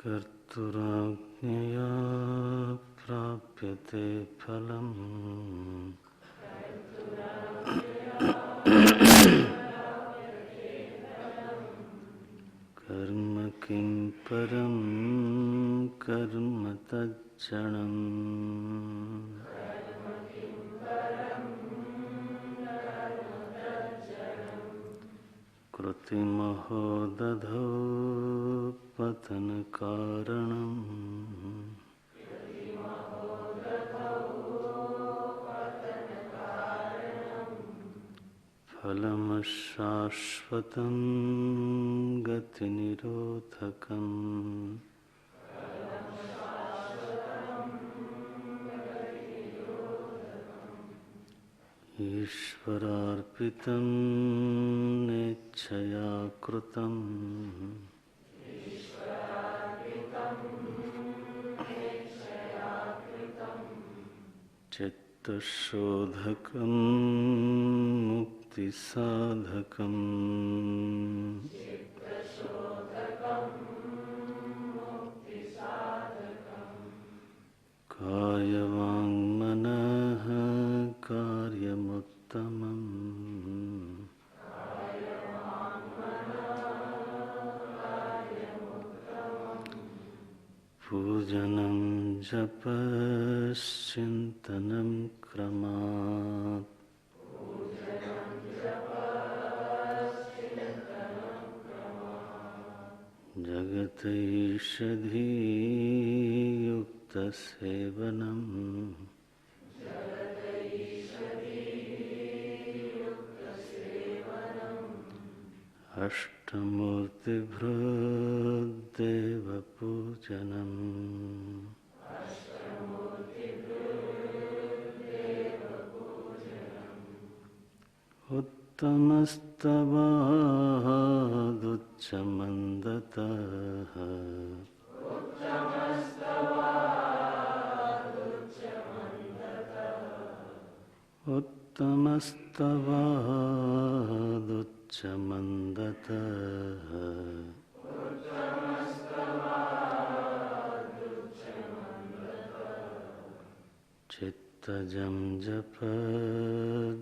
कर्तुराज्ञया प्राप्यते फलम् कर्म किं परं कर्म तज्जडम् कृतिमहो दधौ पतनकारणम् फलमशाश्वतं गतिनिरोधकम् ईश्वरार्पितं नेच्छया कृतम् चित्तशोधकं मुक्तिसाधकम् कायवाङ्मनः कार्यमुत्तमम् पूजनं जपश्चिन्तनं क्रमात् जगतैषधीयुक्तसेवनम् अष्टमूर्तिभृद्देवपूजनम् उत्तमस्तवादुच्चमन्दतः उत्तमस्तवादुच्चमन्दतः चित्तजं जपध्यानमुत्तमम्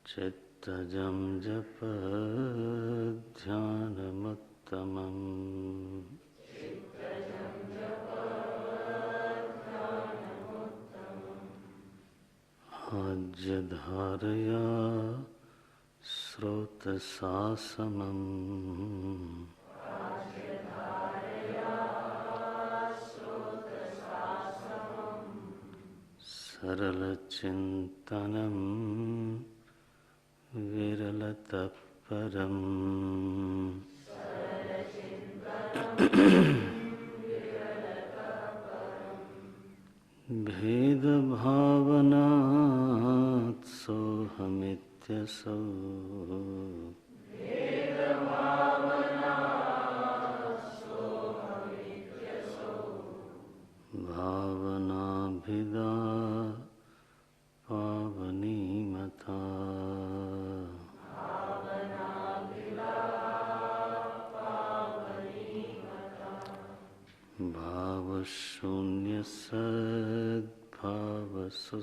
चित्तजं जपध्यानमुत्तमम् आज्यधारया स्रोतसा समम् सरलचिन्तनं विरलतःपरम् भेदभावनात् सोऽहमित्यसौ भावनाभिदा पावनीमता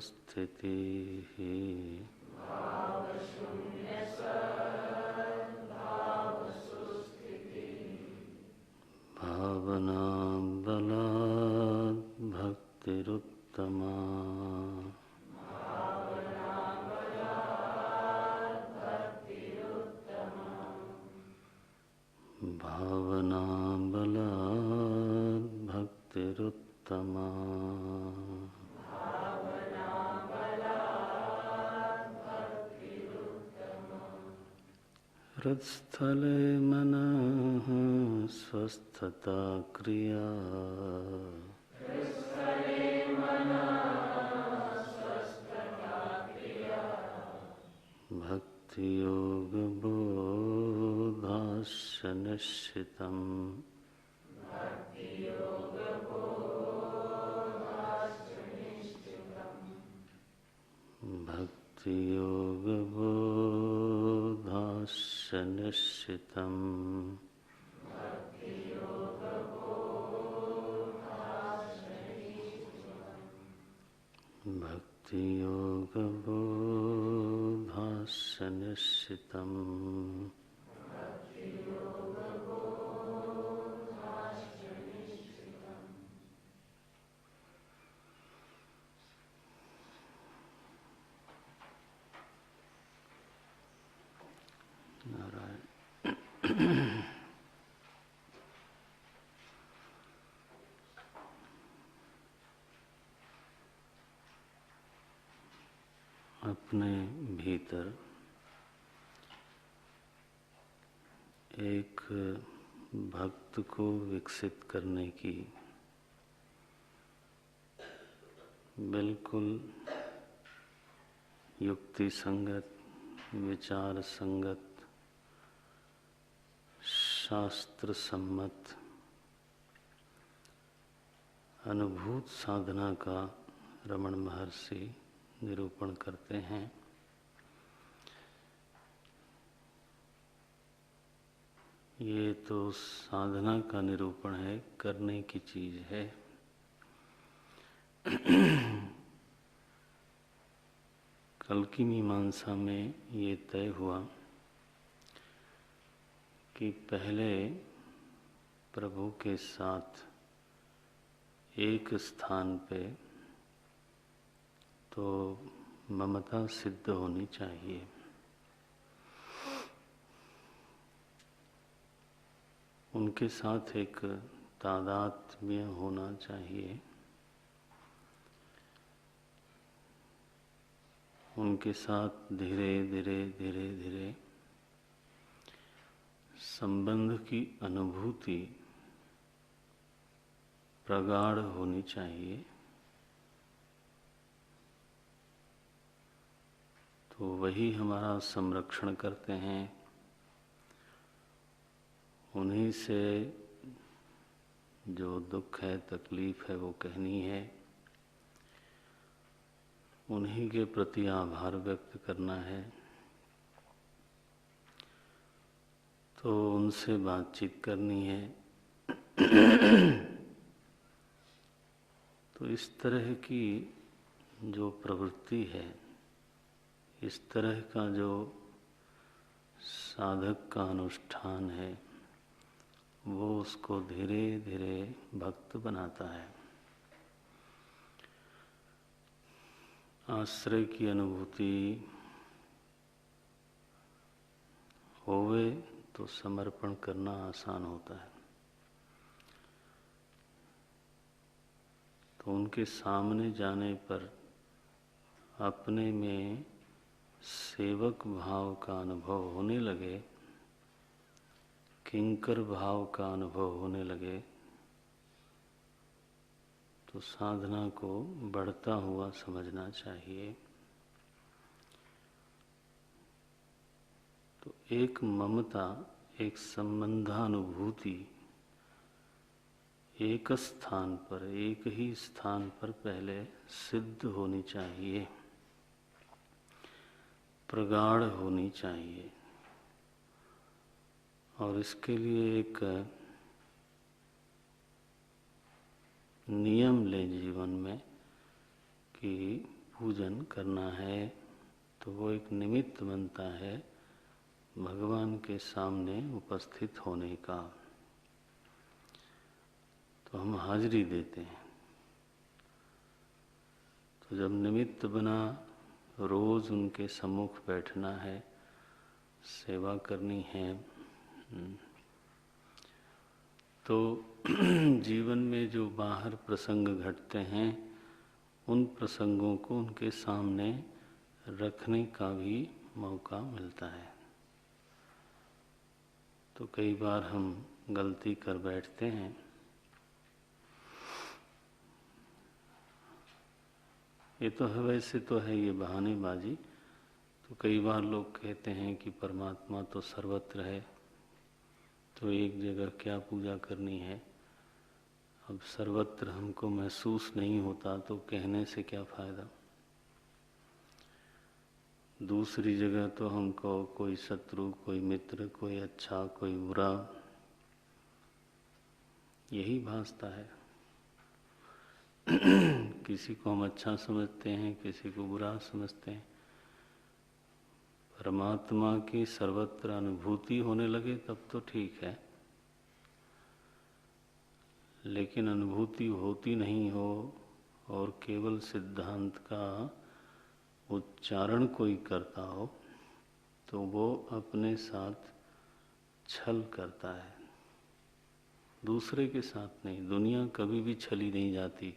भावशून्यसद्भावसुस्थितिः भावनाबलाद् भक्तिरुत्तमा भावनाबलाद् भक्तिरुत्तमा हृत्स्थले मनः स्वस्थता क्रिया भक्तियोगबोधाश्च निश्चितम् भक्तियोगबोधास्य निश्चितम् भक्तियोगबोधास्य निश्चितम् अपने भीतर एक भक्त को विकसित करने की बिल्कुल युक्ति संगत, विचार संगत, शास्त्र सम्मत अनुभूत साधना का रमण महर्षि निरूपण करते हैं। ये तो साधना का निरूपण है, करने की चीज है। कल की मीमांसा में ये तय हुआ कि पहले प्रभु के साथ एक स्थान पे तो ममता सिद्ध होनी चाहिए। उनके साथ एक तादात्म्य होना चाहिए। उनके साथ धीरे धीरे धीरे धीरे संबंध की अनुभूति प्रगाढ़ होनी चाहिए। तो वही हमारा संरक्षण करते हैं। उन्हीं से जो दुख है, तकलीफ है, वो कहनी है। उन्हीं के प्रति आभार व्यक्त करना है। तो उनसे बातचीत करनी है। तो इस तरह की जो प्रवृत्ति है, इस तरह का जो साधक का अनुष्ठान है, वो उसको धीरे धीरे भक्त बनाता है। आश्रय की अनुभूति होवे तो समर्पण करना आसान होता है। तो उनके सामने जाने पर अपने में सेवक भाव का अनुभव होने लगे, किंकर भाव का अनुभव होने लगे, तो साधना को बढ़ता हुआ समझना चाहिए। तो एक ममता, एक संबंधानुभूति एक स्थान पर, एक ही स्थान पर पहले सिद्ध होनी चाहिए, प्रगाढ़ होनी चाहिए। और इसके लिए एक नियम ले जीवन में कि पूजन करना है, तो वो एक निमित्त बनता है भगवान के सामने उपस्थित होने का। तो हम हाजिरी देते हैं। तो जब निमित्त बना, रोज उनके सम्मुख बैठना है, सेवा करनी है, तो जीवन में जो बाहर प्रसंग घटते हैं, उन प्रसंगों को उनके सामने रखने का भी मौका मिलता है। तो कई बार हम गलती कर बैठते हैं। ये तो है, वैसे तो है ये बहानेबाजी। तो कई बार लोग कहते हैं कि परमात्मा तो सर्वत्र है, तो एक जगह क्या पूजा करनी है। अब सर्वत्र हमको महसूस नहीं होता तो कहने से क्या फायदा। दूसरी जगह तो हमको कोई शत्रु, कोई मित्र, कोई अच्छा, कोई बुरा, यही भासता है। किसी को हम अच्छा समझते हैं, किसी को बुरा समझते हैं। परमात्मा की सर्वत्र अनुभूति होने लगे तब तो ठीक है, लेकिन अनुभूति होती नहीं हो और केवल सिद्धांत का उच्चारण कोई करता हो तो वो अपने साथ छल करता है, दूसरे के साथ नहीं। दुनिया कभी भी छली नहीं जाती।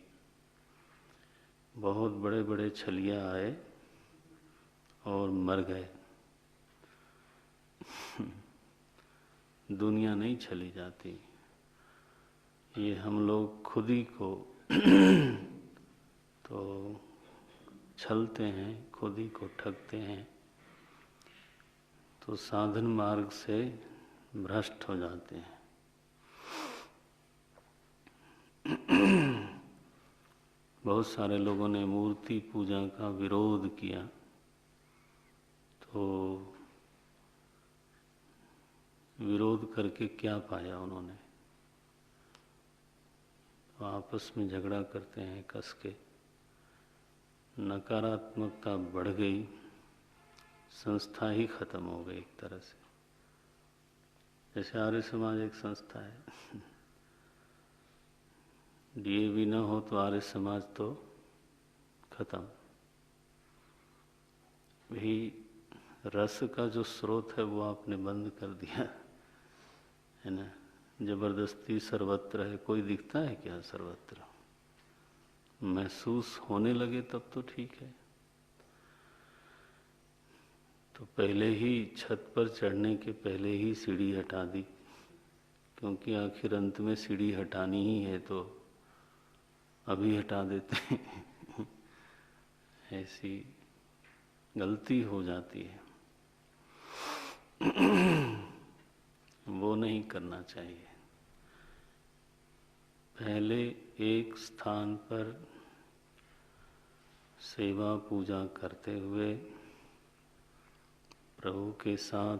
बहुत बड़े बड़े छलिया आए और मर गए। दुनिया नहीं छली जाती। ये हम लोग खुद ही को तो छलते हैं, खुद ही को ठगते हैं, तो साधन मार्ग से भ्रष्ट हो जाते हैं। बहुत सारे लोगों ने मूर्ति पूजा का विरोध किया, तो विरोध करके क्या पाया उन्होंने? तो आपस में झगड़ा करते हैं कस के, नकारात्मकता बढ़ गई, संस्था ही खत्म हो गई एक तरह से। जैसे आर्य समाज एक संस्था है, डीएवी न हो तो आर्य समाज तो खत्म। भी रस का जो स्रोत है वो आपने बंद कर दिया है ना। जबरदस्ती सर्वत्र है, कोई दिखता है क्या सर्वत्र? महसूस होने लगे तब तो ठीक है। तो पहले ही छत पर चढ़ने के पहले ही सीढ़ी हटा दी, क्योंकि आखिर अंत में सीढ़ी हटानी ही है तो अभी हटा देते हैं। ऐसी गलती हो जाती है, वो नहीं करना चाहिए। पहले एक स्थान पर सेवा पूजा करते हुए प्रभु के साथ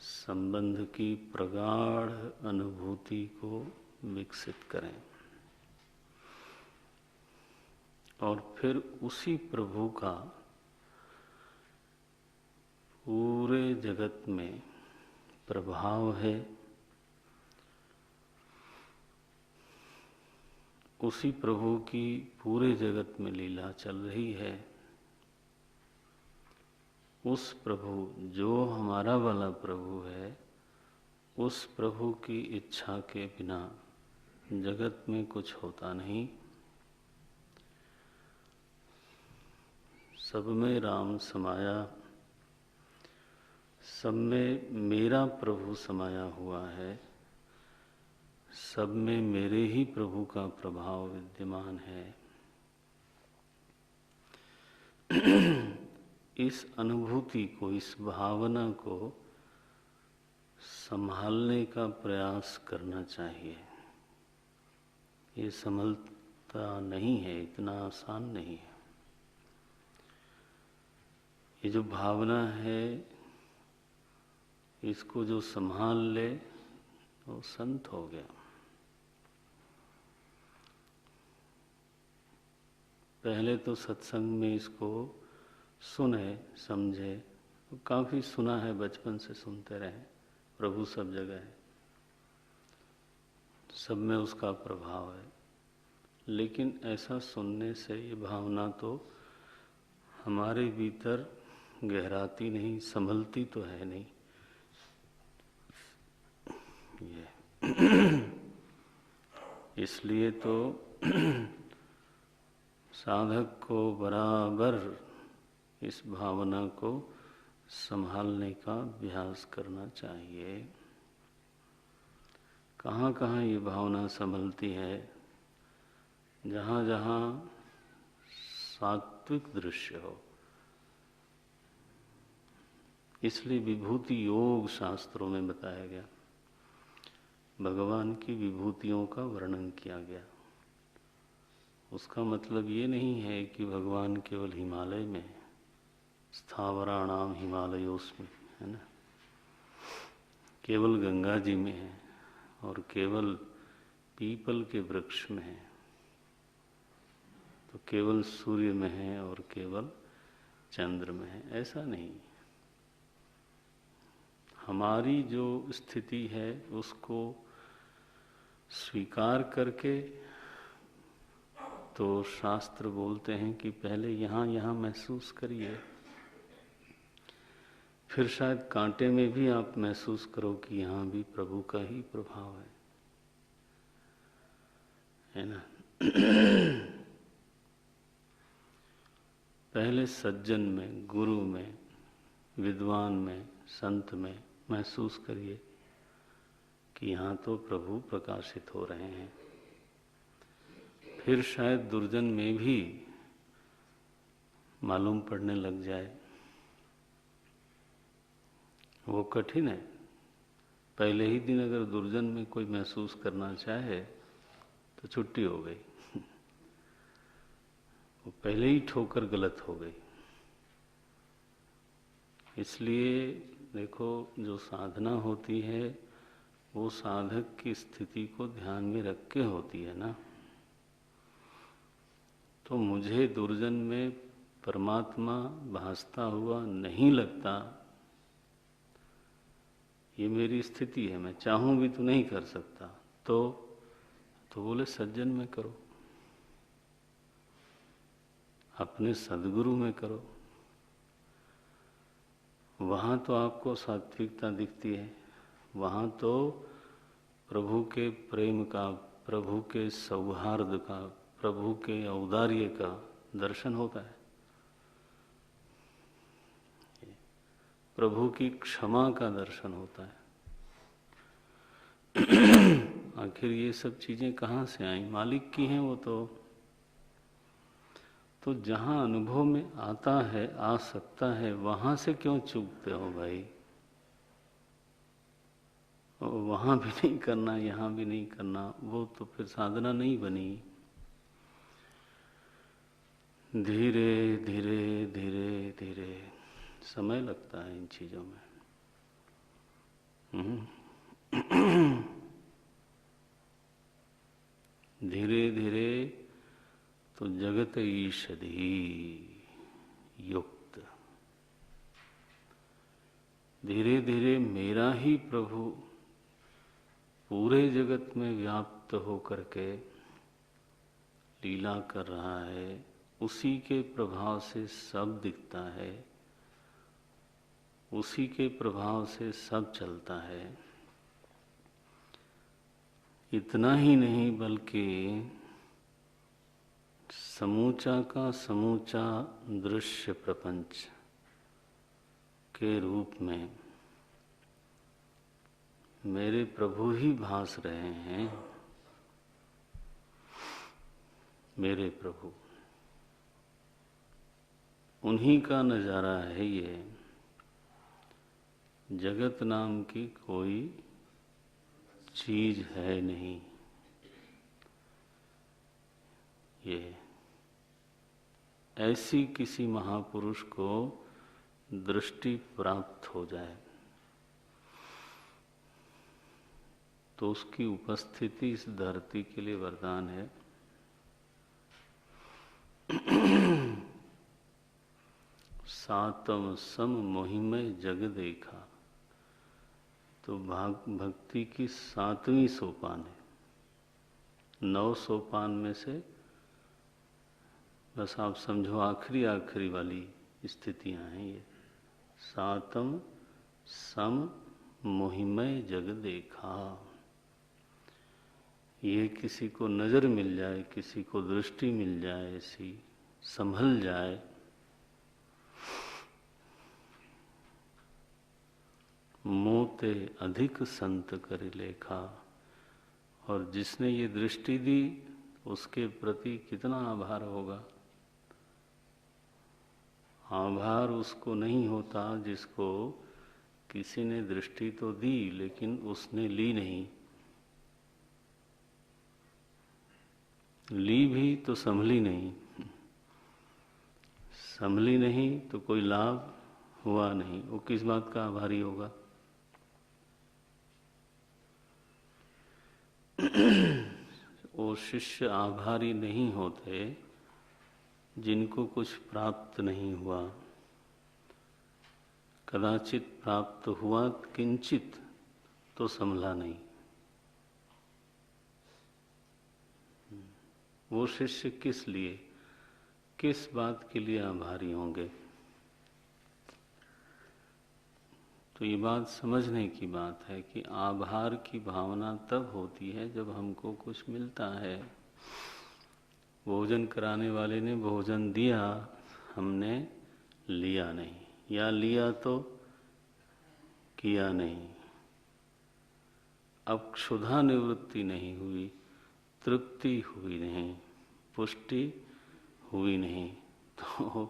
संबंध की प्रगाढ़ अनुभूति को विकसित करें और फिर उसी प्रभु का पूरे जगत में प्रभाव है, उसी प्रभु की पूरे जगत में लीला चल रही है। उस प्रभु जो हमारा वाला प्रभु है, उस प्रभु की इच्छा के बिना जगत में कुछ होता नहीं। सब में राम समाया, सब में मेरा प्रभु समाया हुआ है, सब में मेरे ही प्रभु का प्रभाव विद्यमान है। इस अनुभूति को, इस भावना को संभालने का प्रयास करना चाहिए। ये संभलता नहीं है, इतना आसान नहीं है। ये जो भावना है, इसको जो संभाल ले वो संत हो गया। पहले तो सत्संग में इसको सुने समझे, काफ़ी सुना है, बचपन से सुनते रहे। प्रभु सब जगह है, सब में उसका प्रभाव है, लेकिन ऐसा सुनने से ये भावना तो हमारे भीतर गहराती नहीं, संभलती तो है नहीं। ये इसलिए तो साधक को बराबर इस भावना को संभालने का अभ्यास करना चाहिए। कहाँ कहाँ ये भावना संभलती है? जहाँ जहाँ सात्विक दृश्य हो। इसलिए विभूति योग शास्त्रों में बताया गया, भगवान की विभूतियों का वर्णन किया गया। उसका मतलब ये नहीं है कि भगवान केवल हिमालय में है, स्थावराणाम हिमालयोस्मि, है ना। केवल गंगा जी में है और केवल पीपल के वृक्ष में है, तो केवल सूर्य में है और केवल चंद्र में है, ऐसा नहीं। हमारी जो स्थिति है उसको स्वीकार करके तो शास्त्र बोलते हैं कि पहले यहाँ यहाँ महसूस करिए, फिर शायद कांटे में भी आप महसूस करो कि यहाँ भी प्रभु का ही प्रभाव है ना। पहले सज्जन में, गुरु में, विद्वान में, संत में महसूस करिए कि यहाँ तो प्रभु प्रकाशित हो रहे हैं। फिर शायद दुर्जन में भी मालूम पड़ने लग जाए। वो कठिन है। पहले ही दिन अगर दुर्जन में कोई महसूस करना चाहे तो छुट्टी हो गई। वो पहले ही ठोकर गलत हो गई। इसलिए देखो, जो साधना होती है वो साधक की स्थिति को ध्यान में रख के होती है ना। तो मुझे दुर्जन में परमात्मा भासता हुआ नहीं लगता, ये मेरी स्थिति है, मैं चाहूं भी तो नहीं कर सकता। तो बोले सज्जन में करो, अपने सद्गुरु में करो, वहाँ तो आपको सात्विकता दिखती है, वहाँ तो प्रभु के प्रेम का, प्रभु के सौहार्द का, प्रभु के औदार्य का दर्शन होता है, प्रभु की क्षमा का दर्शन होता है। आखिर ये सब चीजें कहाँ से आई? मालिक की हैं वो तो जहाँ अनुभव में आता है, आ सकता है, वहाँ से क्यों चूकते हो भाई? वहाँ भी नहीं करना, यहाँ भी नहीं करना, वो तो फिर साधना नहीं बनी। धीरे धीरे धीरे धीरे समय लगता है इन चीजों में। धीरे धीरे तो जगत ईषधि युक्त, धीरे धीरे मेरा ही प्रभु पूरे जगत में व्याप्त होकर के लीला कर रहा है, उसी के प्रभाव से सब दिखता है, उसी के प्रभाव से सब चलता है। इतना ही नहीं बल्कि समूचा का समूचा दृश्य प्रपंच के रूप में मेरे प्रभु ही भास रहे हैं। मेरे प्रभु, उन्हीं का नजारा है ये। जगत नाम की कोई चीज है नहीं। ये ऐसी किसी महापुरुष को दृष्टि प्राप्त हो जाए तो उसकी उपस्थिति इस धरती के लिए वरदान है। सातम सम मोहिमय जग देखा, तो भक्ति की 7वीं सोपान है। 9 सोपान में से बस आप समझो आखिरी वाली स्थितियां हैं ये। सातम सम मोहिमय जग देखा, ये किसी को नजर मिल जाए, किसी को दृष्टि मिल जाए, ऐसी संभल जाए, मोते अधिक संत कर लेखा। और जिसने ये दृष्टि दी उसके प्रति कितना आभार होगा। आभार उसको नहीं होता जिसको किसी ने दृष्टि तो दी लेकिन उसने ली नहीं, ली भी तो संभली नहीं। संभली नहीं तो कोई लाभ हुआ नहीं, वो किस बात का आभारी होगा? वो शिष्य आभारी नहीं होते जिनको कुछ प्राप्त नहीं हुआ। कदाचित प्राप्त हुआ किंचित तो संभला नहीं। वो शिष्य किस लिए, किस बात के लिए आभारी होंगे? तो ये बात समझने की बात है कि आभार की भावना तब होती है जब हमको कुछ मिलता है। भोजन कराने वाले ने भोजन दिया, हमने लिया नहीं, या लिया तो किया नहीं। अब क्षुधा निवृत्ति नहीं हुई, तृप्ति हुई नहीं, पुष्टि हुई नहीं, तो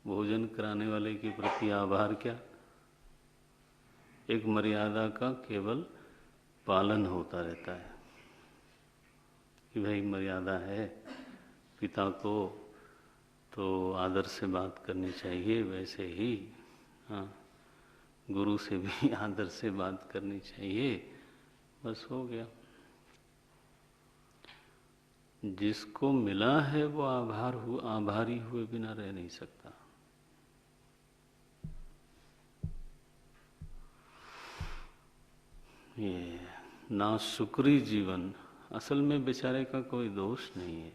भोजन कराने वाले के प्रति आभार क्या? एक मर्यादा का केवल पालन होता रहता है कि भाई मर्यादा है, पिता को तो आदर से बात करनी चाहिए, वैसे ही हाँ गुरु से भी आदर से बात करनी चाहिए, बस हो गया। जिसको मिला है वो आभारी हुए बिना रह नहीं सकता। ये नाशुक्री जीवन, असल में बेचारे का कोई दोष नहीं है,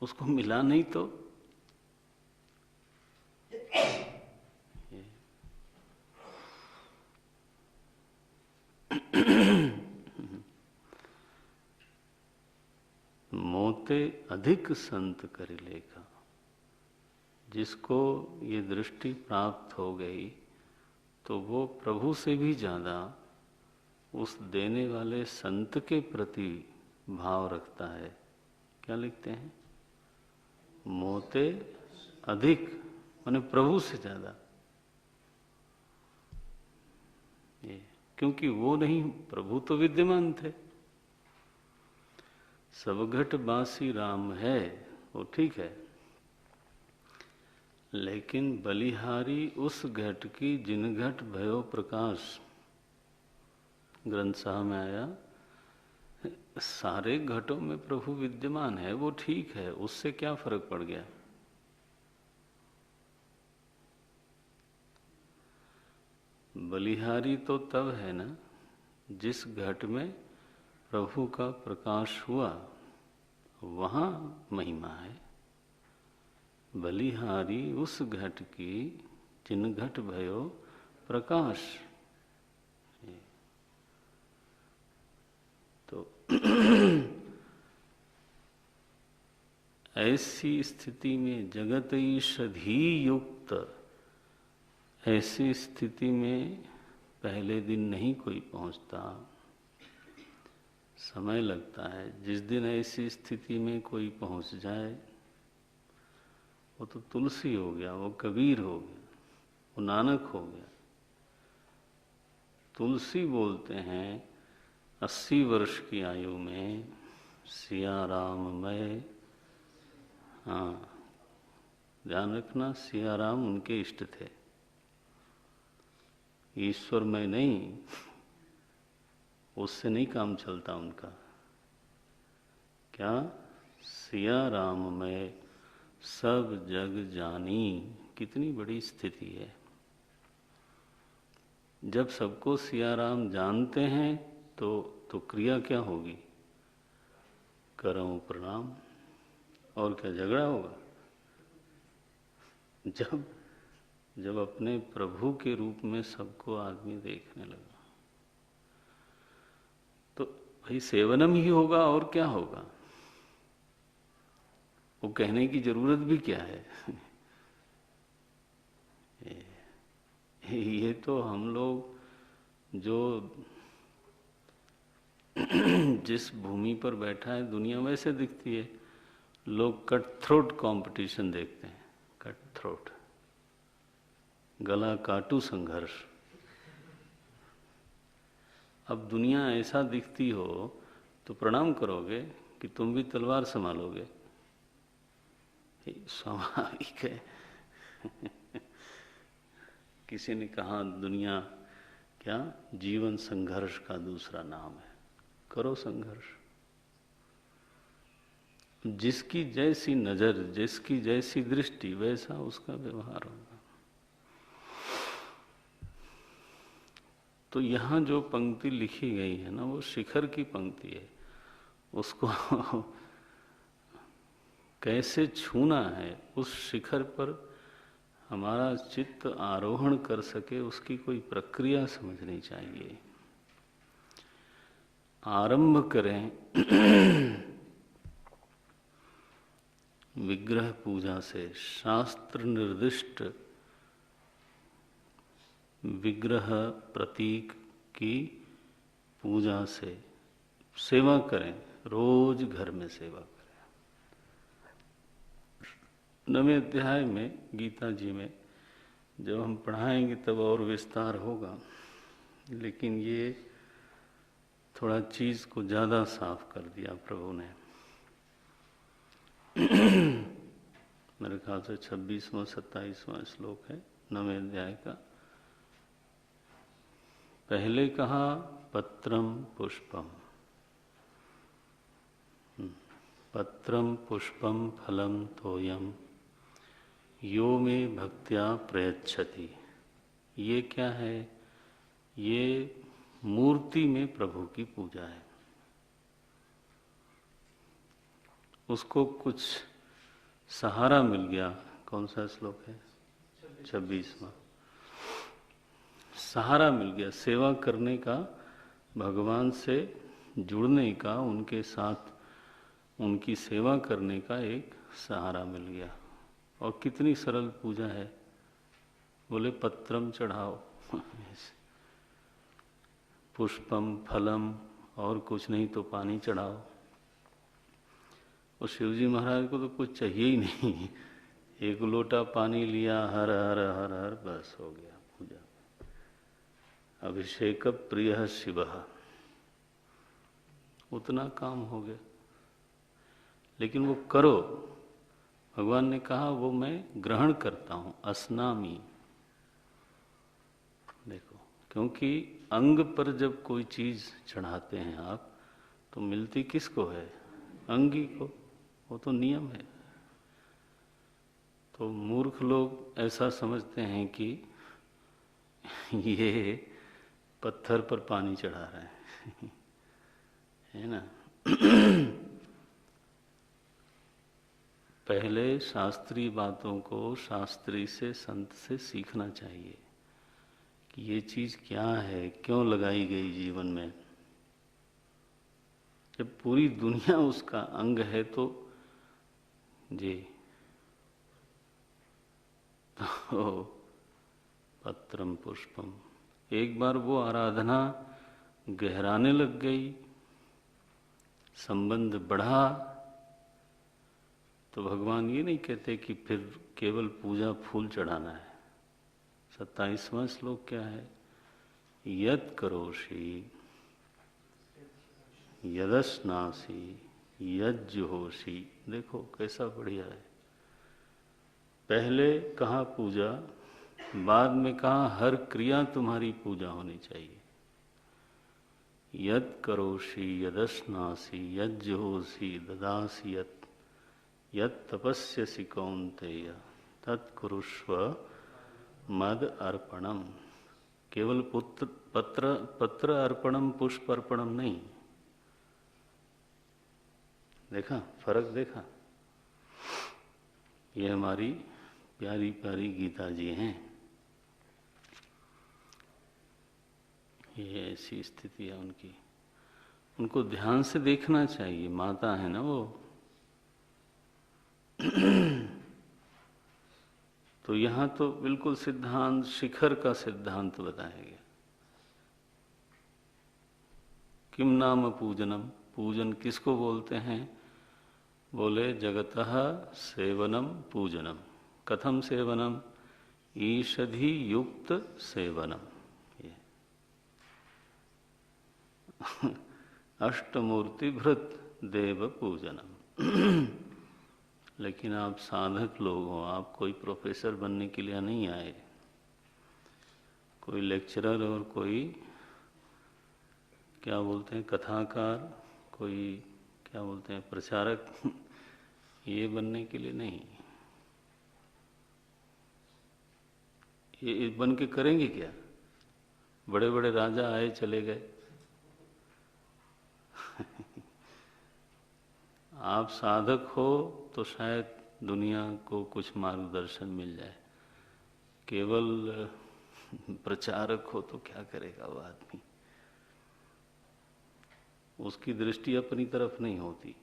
उसको मिला नहीं तो मोते अधिक संत कर लेखा। जिसको ये दृष्टि प्राप्त हो गई तो वो प्रभु से भी ज्यादा उस देने वाले संत के प्रति भाव रखता है। क्या लिखते हैं? मोते अधिक, माने प्रभु से ज्यादा। ये क्योंकि वो नहीं, प्रभु तो विद्यमान थे। सब घट बासी राम है, वो ठीक है, लेकिन बलिहारी उस घट की जिन घट भयो प्रकाश। ग्रंथ साहब में आया, सारे घटों में प्रभु विद्यमान है, वो ठीक है, उससे क्या फर्क पड़ गया? बलिहारी तो तब है ना जिस घट में प्रभु का प्रकाश हुआ, वहां महिमा है। बलिहारी उस घट की जिन घट भयो प्रकाश। तो ऐसी स्थिति में जगत ईषधि युक्त, ऐसी स्थिति में पहले दिन नहीं कोई पहुंचता, समय लगता है। जिस दिन ऐसी स्थिति में कोई पहुंच जाए वो तो तुलसी हो गया, वो कबीर हो गया, वो नानक हो गया। तुलसी बोलते हैं 80 वर्ष की आयु में सिया राम मैं, हाँ ध्यान रखना, सिया राम उनके इष्ट थे, ईश्वर में नहीं, उससे नहीं काम चलता उनका। क्या? सिया राम में सब जग जानी। कितनी बड़ी स्थिति है। जब सबको सिया राम जानते हैं तो क्रिया क्या होगी? करूं प्रणाम, और क्या झगड़ा होगा? जब अपने प्रभु के रूप में सबको आदमी देखने लगा तो भाई सेवनम ही होगा, और क्या होगा? वो कहने की जरूरत भी क्या है? ये तो हम लोग जो जिस भूमि पर बैठा है दुनिया वैसे दिखती है। लोग कट थ्रोट कंपटीशन देखते हैं, कट थ्रोट, गला काटू संघर्ष। अब दुनिया ऐसा दिखती हो तो प्रणाम करोगे कि तुम भी तलवार संभालोगे? स्वाभाविक है किसी ने कहा दुनिया क्या जीवन संघर्ष का दूसरा नाम है। करो संघर्ष। जिसकी जैसी नजर, जिसकी जैसी दृष्टि, वैसा उसका व्यवहार होगा। तो यहाँ जो पंक्ति लिखी गई है ना, वो शिखर की पंक्ति है। उसको कैसे छूना है, उस शिखर पर हमारा चित्त आरोहण कर सके, उसकी कोई प्रक्रिया समझनी चाहिए। आरंभ करें विग्रह पूजा से, शास्त्र निर्दिष्ट विग्रह प्रतीक की पूजा से सेवा करें। रोज घर में सेवा करें। 9वें अध्याय में गीता जी में जब हम पढ़ाएंगे तब और विस्तार होगा, लेकिन ये थोड़ा चीज को ज्यादा साफ कर दिया प्रभु ने। मेरे ख्याल से 26वां 27वां श्लोक है 9वें अध्याय का। पहले कहा पत्रम पुष्पम, पत्रम पुष्पम फलम तोयम यो में भक्त्या प्रयच्छति। ये क्या है? ये मूर्ति में प्रभु की पूजा है। उसको कुछ सहारा मिल गया। कौन सा श्लोक है? 26वां। सहारा मिल गया सेवा करने का, भगवान से जुड़ने का, उनके साथ उनकी सेवा करने का एक सहारा मिल गया। और कितनी सरल पूजा है। बोले पत्रम चढ़ाओ, पुष्पम फलम, और कुछ नहीं तो पानी चढ़ाओ। और शिवजी महाराज को तो कुछ चाहिए ही नहीं। एक लोटा पानी लिया, हर हर हर हर, बस हो गया पूजा। अभिषेक प्रिय शिव, उतना काम हो गया। लेकिन वो करो, भगवान ने कहा वो मैं ग्रहण करता हूं, अस्नामी। देखो, क्योंकि अंग पर जब कोई चीज चढ़ाते हैं आप, तो मिलती किसको है? अंगी को। वो तो नियम है। तो मूर्ख लोग ऐसा समझते हैं कि ये पत्थर पर पानी चढ़ा रहे हैं। है ना? पहले शास्त्रीय बातों को शास्त्री से, संत से सीखना चाहिए कि ये चीज क्या है, क्यों लगाई गई जीवन में। जब पूरी दुनिया उसका अंग है तो जी, तो पत्रम पुष्पम। एक बार वो आराधना गहराने लग गई, संबंध बढ़ा, तो भगवान ये नहीं कहते कि फिर केवल पूजा फूल चढ़ाना है। 27वां श्लोक क्या है? यद करोषि यदस्नासी यज्जुहोषि। देखो कैसा बढ़िया है। पहले कहा पूजा, बाद में कहा हर क्रिया तुम्हारी पूजा होनी चाहिए। यद करोषि यदस्नासी यज्जुहोषि ददासि यत् यत् तपस्यसि कौन्तेय तत्कुरुष्व मद अर्पणम। केवल पत्र अर्पणम, पुष्प अर्पणम नहीं। देखा फर्क? देखा? ये हमारी प्यारी प्यारी गीता जी हैं। ये ऐसी स्थिति है उनकी, उनको ध्यान से देखना चाहिए। माता है ना वो। तो यहाँ तो बिल्कुल सिद्धांत, शिखर का सिद्धांत बताया गया। किम नाम पूजनम, पूजन किसको बोलते हैं? बोले जगतः सेवनम पूजनम। कथम सेवनम? ईषधि युक्त सेवनम। ये अष्टमूर्ति भृत देव पूजनम। लेकिन आप साधक लोग हो, आप कोई प्रोफेसर बनने के लिए नहीं आए, कोई लेक्चरर और कोई क्या बोलते हैं कथाकार, कोई क्या बोलते हैं प्रचारक ये बनने के लिए नहीं। ये बन के करेंगे क्या? बड़े बड़े राजा आए चले गए आप साधक हो तो शायद दुनिया को कुछ मार्गदर्शन मिल जाए। केवल प्रचारक हो तो क्या करेगा वो आदमी? उसकी दृष्टि अपनी तरफ नहीं होती,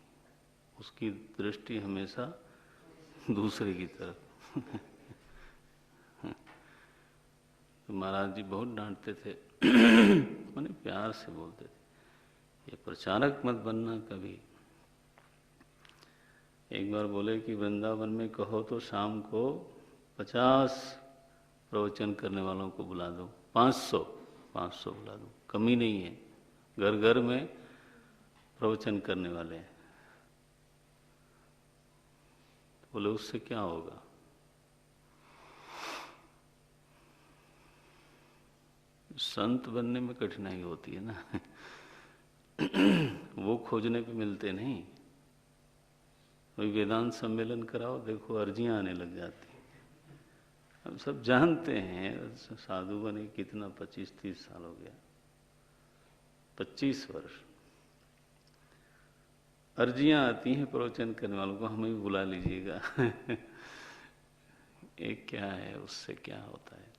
उसकी दृष्टि हमेशा दूसरे की तरफ तो महाराज जी बहुत डांटते थे मैंने प्यार से बोलते थे, ये प्रचारक मत बनना कभी। एक बार बोले कि वृंदावन में कहो तो शाम को 50 प्रवचन करने वालों को बुला दो, 500 बुला दो, कमी नहीं है, घर घर में प्रवचन करने वाले हैं। तो बोले उससे क्या होगा? संत बनने में कठिनाई होती है ना वो खोजने पे मिलते नहीं। कोई वेदांत सम्मेलन कराओ, देखो अर्जियां आने लग जाती। हम सब जानते हैं साधु बने कितना 25-30 साल हो गया, 25 वर्ष। अर्जियां आती हैं प्रवचन करने वालों को, हमें भी बुला लीजिएगा एक क्या है, उससे क्या होता है?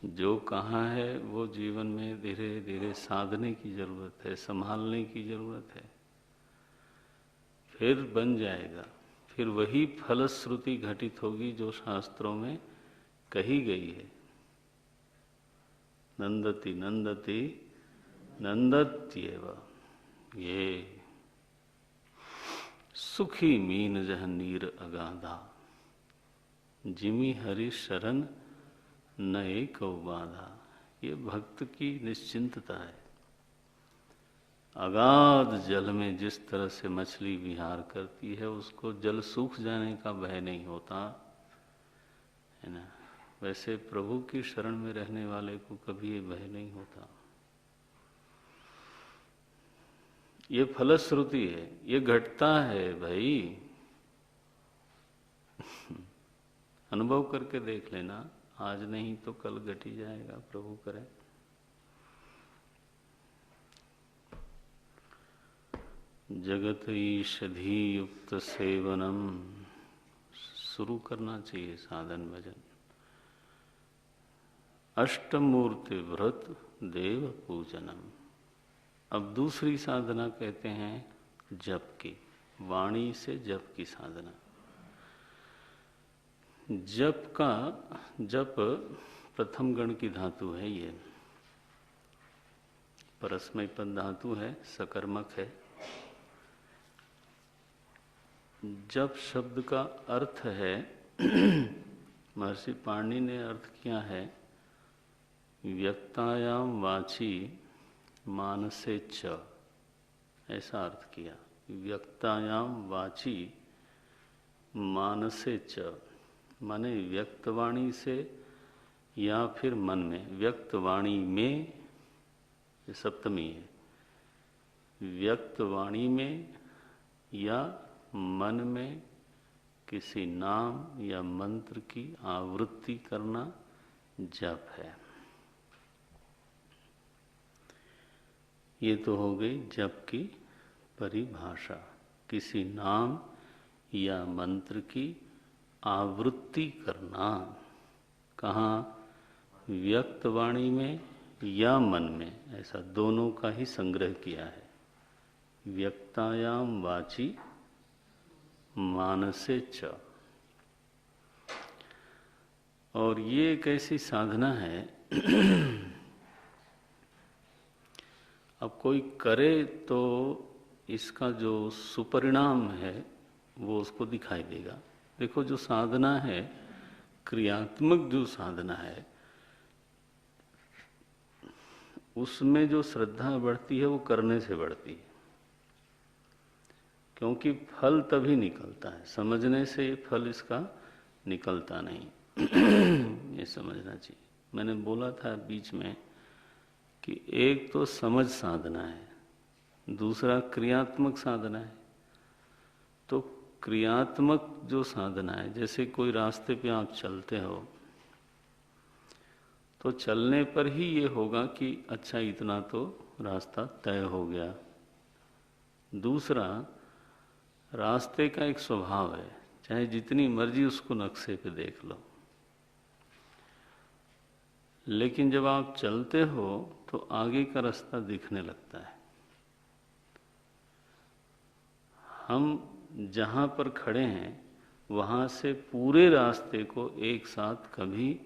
जो कहाँ है वो जीवन में धीरे धीरे साधने की जरूरत है, संभालने की जरूरत है, फिर बन जाएगा। फिर वही फलश्रुति घटित होगी जो शास्त्रों में कही गई है। नंदति नंदति नंदत्येव ये सुखी मीन जह नीर अगाधा, जिमी हरि शरण नए को बाधा। ये भक्त की निश्चिंतता है। अगाध जल में जिस तरह से मछली विहार करती है, उसको जल सूख जाने का भय नहीं होता है ना, वैसे प्रभु की शरण में रहने वाले को कभी ये भय नहीं होता। ये फलश्रुति है, ये घटता है भाई अनुभव करके देख लेना, आज नहीं तो कल घट ही जाएगा, प्रभु करे। जगत ईषधि युक्त सेवनम, शुरू करना चाहिए साधन भजन। अष्टमूर्ति व्रत देव पूजनम। अब दूसरी साधना कहते हैं जप की, वाणी से जप की साधना। जप प्रथम गण की धातु है, ये परस्मै पद धातु है, सकर्मक है। जप शब्द का अर्थ है महर्षि पाणिनि ने अर्थ किया है व्यक्तायाम वाची मानसे च, ऐसा अर्थ किया। व्यक्तायाम वाची मानसे च माने व्यक्तवाणी से या फिर मन में। व्यक्तवाणी में, ये सप्तमी है, व्यक्तवाणी में या मन में किसी नाम या मंत्र की आवृत्ति करना जप है। ये तो हो गई जप की परिभाषा, किसी नाम या मंत्र की आवृत्ति करना। कहाँ? व्यक्तवाणी में या मन में, ऐसा दोनों का ही संग्रह किया है। व्यक्तायाम वाची मानसे च। और ये एक ऐसी साधना है अब कोई करे तो इसका जो सुपरिणाम है वो उसको दिखाई देगा। देखो जो साधना है, क्रियात्मक जो साधना है, उसमें जो श्रद्धा बढ़ती है वो करने से बढ़ती है, क्योंकि फल तभी निकलता है, समझने से फल इसका निकलता नहीं। ये समझना चाहिए। मैंने बोला था बीच में कि एक तो समझ साधना है, दूसरा क्रियात्मक साधना है। तो क्रियात्मक जो साधना है, जैसे कोई रास्ते पे आप चलते हो तो चलने पर ही ये होगा कि अच्छा इतना तो रास्ता तय हो गया। दूसरा, रास्ते का एक स्वभाव है, चाहे जितनी मर्जी उसको नक्शे पे देख लो, लेकिन जब आप चलते हो तो आगे का रास्ता दिखने लगता है। हम जहाँ पर खड़े हैं वहाँ से पूरे रास्ते को एक साथ कभी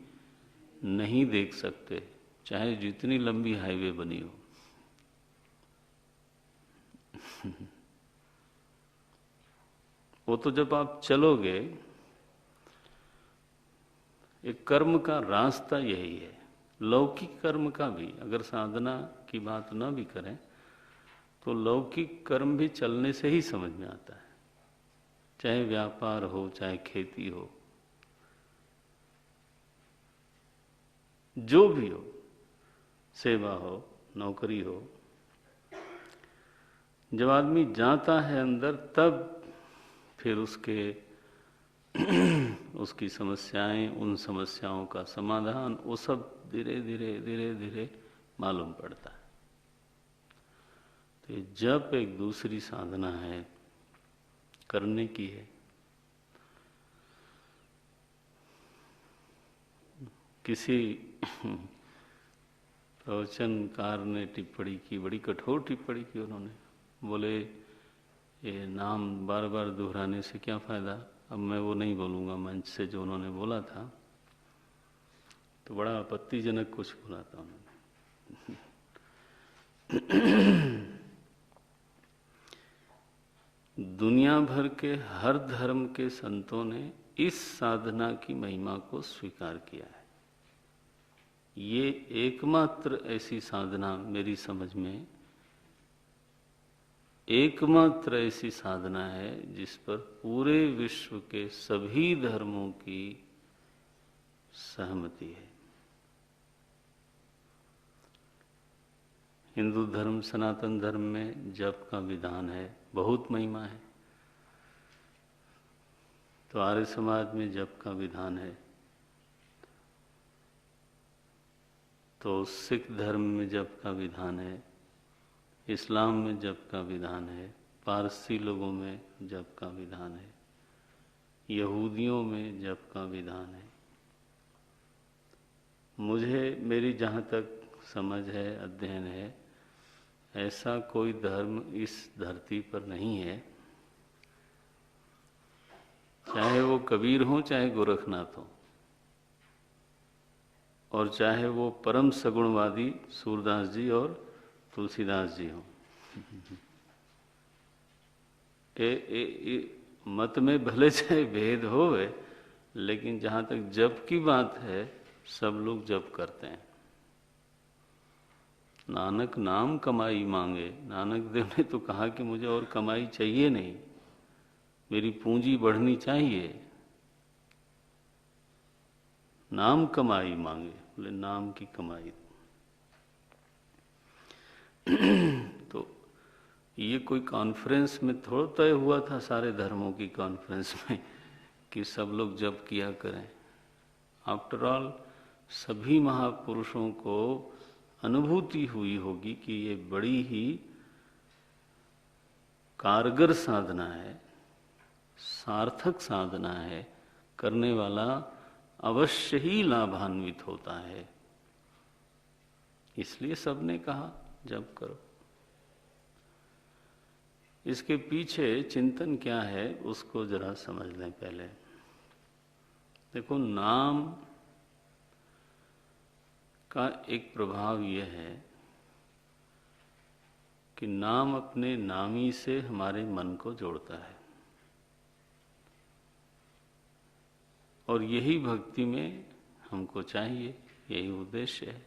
नहीं देख सकते, चाहे जितनी लंबी हाईवे बनी हो। वो तो जब आप चलोगे, एक कर्म का रास्ता यही है। लौकिक कर्म का भी, अगर साधना की बात न भी करें तो लौकिक कर्म भी चलने से ही समझ में आता है, चाहे व्यापार हो, चाहे खेती हो, जो भी हो, सेवा हो, नौकरी हो। जब आदमी जाता है अंदर, तब फिर उसकी समस्याएं, उन समस्याओं का समाधान, वो सब धीरे धीरे धीरे धीरे मालूम पड़ता है। तो जब एक दूसरी साधना है, करने की है। किसी प्रवचनकार ने टिप्पणी की, बड़ी कठोर टिप्पणी की उन्होंने। बोले ये नाम बार बार दोहराने से क्या फ़ायदा। अब मैं वो नहीं बोलूँगा मंच से जो उन्होंने बोला था, तो बड़ा आपत्तिजनक कुछ बोला था उन्होंने। दुनिया भर के हर धर्म के संतों ने इस साधना की महिमा को स्वीकार किया है। ये एकमात्र ऐसी साधना, मेरी समझ में एकमात्र ऐसी साधना है जिस पर पूरे विश्व के सभी धर्मों की सहमति है। हिंदू धर्म, सनातन धर्म में जप का विधान है, बहुत महिमा है। तो आर्य समाज में जप का विधान है, तो सिख धर्म में जप का विधान है, इस्लाम में जप का विधान है, पारसी लोगों में जप का विधान है, यहूदियों में जप का विधान है। मेरी जहाँ तक समझ है, अध्ययन है, ऐसा कोई धर्म इस धरती पर नहीं है, चाहे वो कबीर हो, चाहे गोरखनाथ हो, और चाहे वो परम सगुणवादी सूरदास जी और तुलसीदास जी हों। मत में भले चाहे भेद होवे, लेकिन जहाँ तक जप की बात है, सब लोग जप करते हैं। नानक नाम कमाई मांगे। नानक देव ने तो कहा कि मुझे और कमाई चाहिए नहीं, मेरी पूंजी बढ़नी चाहिए। नाम कमाई मांगे, बोले नाम की कमाई। तो ये कोई कॉन्फ्रेंस में थोड़ा तय हुआ था, सारे धर्मों की कॉन्फ्रेंस में, कि सब लोग जप किया करें। आफ्टर ऑल सभी महापुरुषों को अनुभूति हुई होगी कि ये बड़ी ही कारगर साधना है, सार्थक साधना है, करने वाला अवश्य ही लाभान्वित होता है। इसलिए सबने कहा जप करो। इसके पीछे चिंतन क्या है उसको जरा समझ लें पहले। देखो, नाम का एक प्रभाव यह है कि नाम अपने नामी से हमारे मन को जोड़ता है, और यही भक्ति में हमको चाहिए, यही उद्देश्य है।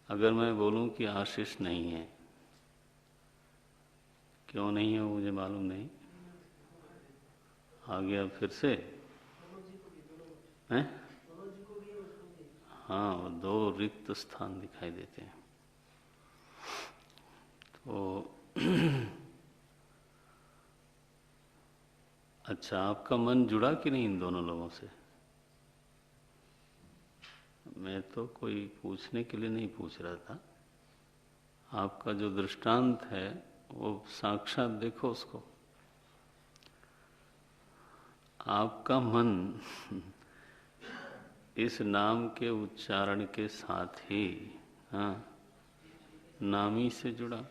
अगर मैं बोलूं कि आशीष नहीं है, क्यों नहीं है मुझे मालूम नहीं, आ गया फिर से हैं? हाँ, वो दो रिक्त स्थान दिखाई देते हैं। तो अच्छा, आपका मन जुड़ा कि नहीं इन दोनों लोगों से? मैं तो कोई पूछने के लिए नहीं पूछ रहा था। आपका जो दृष्टांत है वो साक्षात देखो उसको। आपका मन इस नाम के उच्चारण के साथ ही, हाँ, नामी से जुड़ा।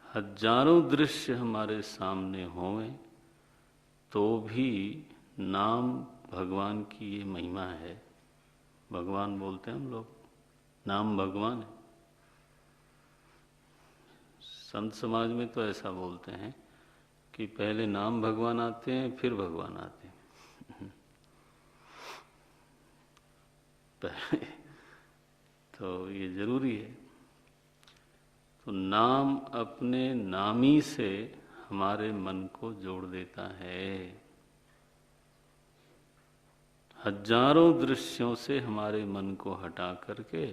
हजारों दृश्य हमारे सामने हों तो भी नाम भगवान की ये महिमा है। भगवान बोलते हैं हम लोग, नाम भगवान है। संत समाज में तो ऐसा बोलते हैं कि पहले नाम भगवान आते हैं फिर भगवान आते हैं। तो ये जरूरी है। तो नाम अपने नामी से हमारे मन को जोड़ देता है। हजारों दृश्यों से हमारे मन को हटा करके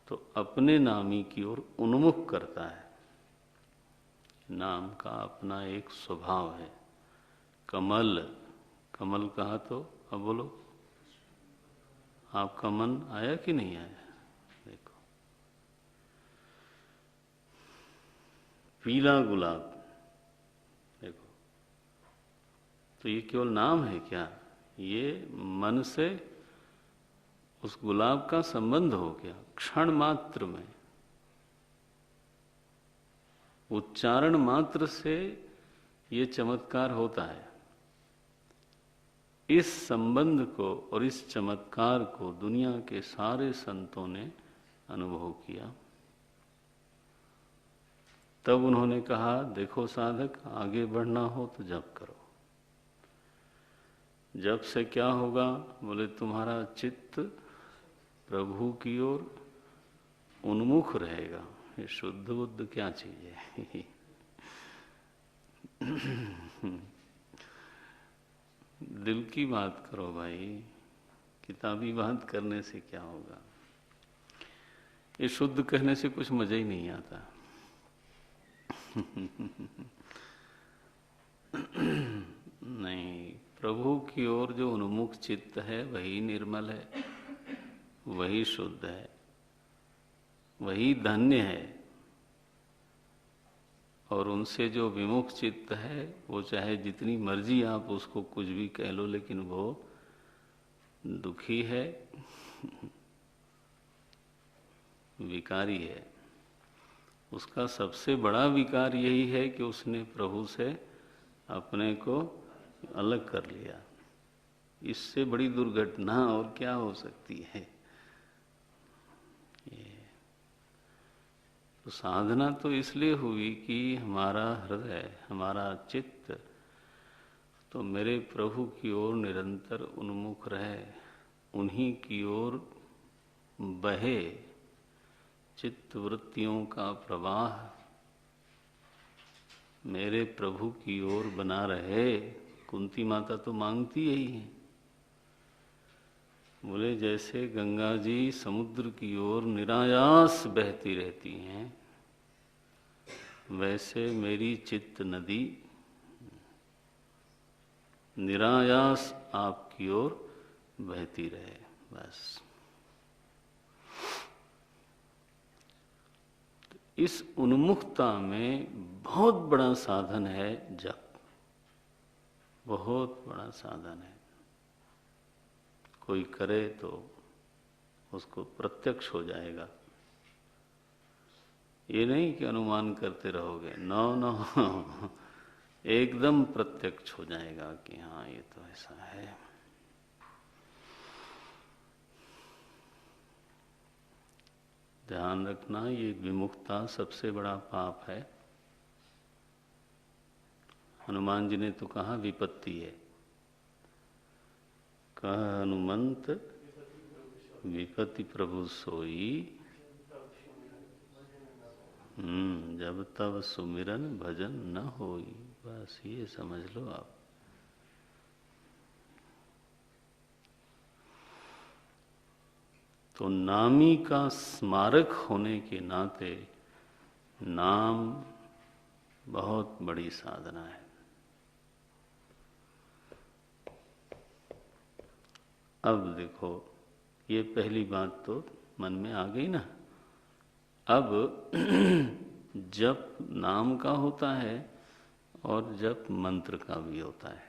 तो अपने नामी की ओर उन्मुख करता है। नाम का अपना एक स्वभाव है। कमल, कमल कहा तो अब बोलो, आपका मन आया कि नहीं आया? देखो, पीला गुलाब, देखो, तो ये केवल नाम है क्या? ये मन से उस गुलाब का संबंध हो गया क्षण मात्र में। उच्चारण मात्र से ये चमत्कार होता है। इस संबंध को और इस चमत्कार को दुनिया के सारे संतों ने अनुभव किया। तब उन्होंने कहा, देखो साधक, आगे बढ़ना हो तो जप करो। जप से क्या होगा? बोले तुम्हारा चित्त प्रभु की ओर उन्मुख रहेगा। ये शुद्ध बुद्ध क्या चीज है? दिल की बात करो भाई, किताबी बात करने से क्या होगा? ये शुद्ध कहने से कुछ मजा ही नहीं आता। नहीं, प्रभु की ओर जो उन्मुख चित्त है वही निर्मल है, वही शुद्ध है, वही धन्य है। और उनसे जो विमुख चित्त है वो चाहे जितनी मर्जी आप उसको कुछ भी कह लो, लेकिन वो दुखी है, विकारी है। उसका सबसे बड़ा विकार यही है कि उसने प्रभु से अपने को अलग कर लिया। इससे बड़ी दुर्घटना और क्या हो सकती है? तो साधना तो इसलिए हुई कि हमारा हृदय, हमारा चित्त तो मेरे प्रभु की ओर निरंतर उन्मुख रहे, उन्हीं की ओर बहे चित्त वृत्तियों का प्रवाह मेरे प्रभु की ओर बना रहे। कुंती माता तो मांगती यही है। बोले जैसे गंगा जी समुद्र की ओर निरायास बहती रहती हैं, वैसे मेरी चित्त नदी निरायास आपकी ओर बहती रहे। बस इस उन्मुखता में बहुत बड़ा साधन है जप, बहुत बड़ा साधन है। कोई करे तो उसको प्रत्यक्ष हो जाएगा। ये नहीं कि अनुमान करते रहोगे, नो नो, एकदम प्रत्यक्ष हो जाएगा कि हाँ ये तो ऐसा है। ध्यान रखना, ये विमुखता सबसे बड़ा पाप है। हनुमान जी ने तो कहा विपत्ति है। कहा हनुमंत विपत्ति प्रभु सोई, जब तब सुमिरन भजन न होई। बस ये समझ लो आप। तो नामी का स्मारक होने के नाते नाम बहुत बड़ी साधना है। अब देखो, ये पहली बात तो मन में आ गई ना। अब जप नाम का होता है और जप मंत्र का भी होता है।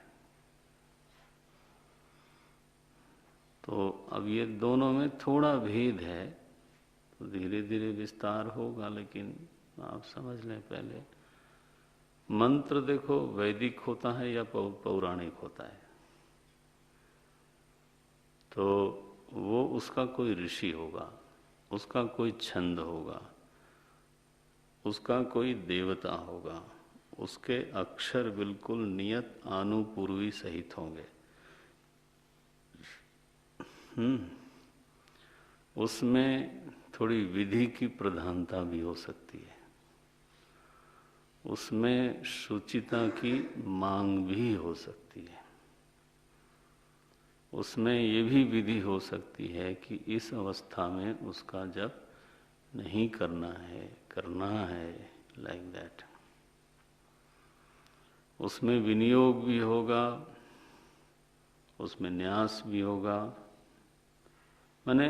तो अब ये दोनों में थोड़ा भेद है, तो धीरे धीरे विस्तार होगा, लेकिन आप समझ लें पहले। मंत्र देखो वैदिक होता है या पौराणिक होता है, तो वो उसका कोई ऋषि होगा, उसका कोई छंद होगा, उसका कोई देवता होगा, उसके अक्षर बिल्कुल नियत आनुपूर्वी सहित होंगे। उसमें थोड़ी विधि की प्रधानता भी हो सकती है, उसमें शुचिता की मांग भी हो सकती है, उसमें ये भी विधि हो सकती है कि इस अवस्था में उसका जप नहीं करना है, करना है, लाइक दैट। उसमें विनियोग भी होगा, उसमें न्यास भी होगा। माने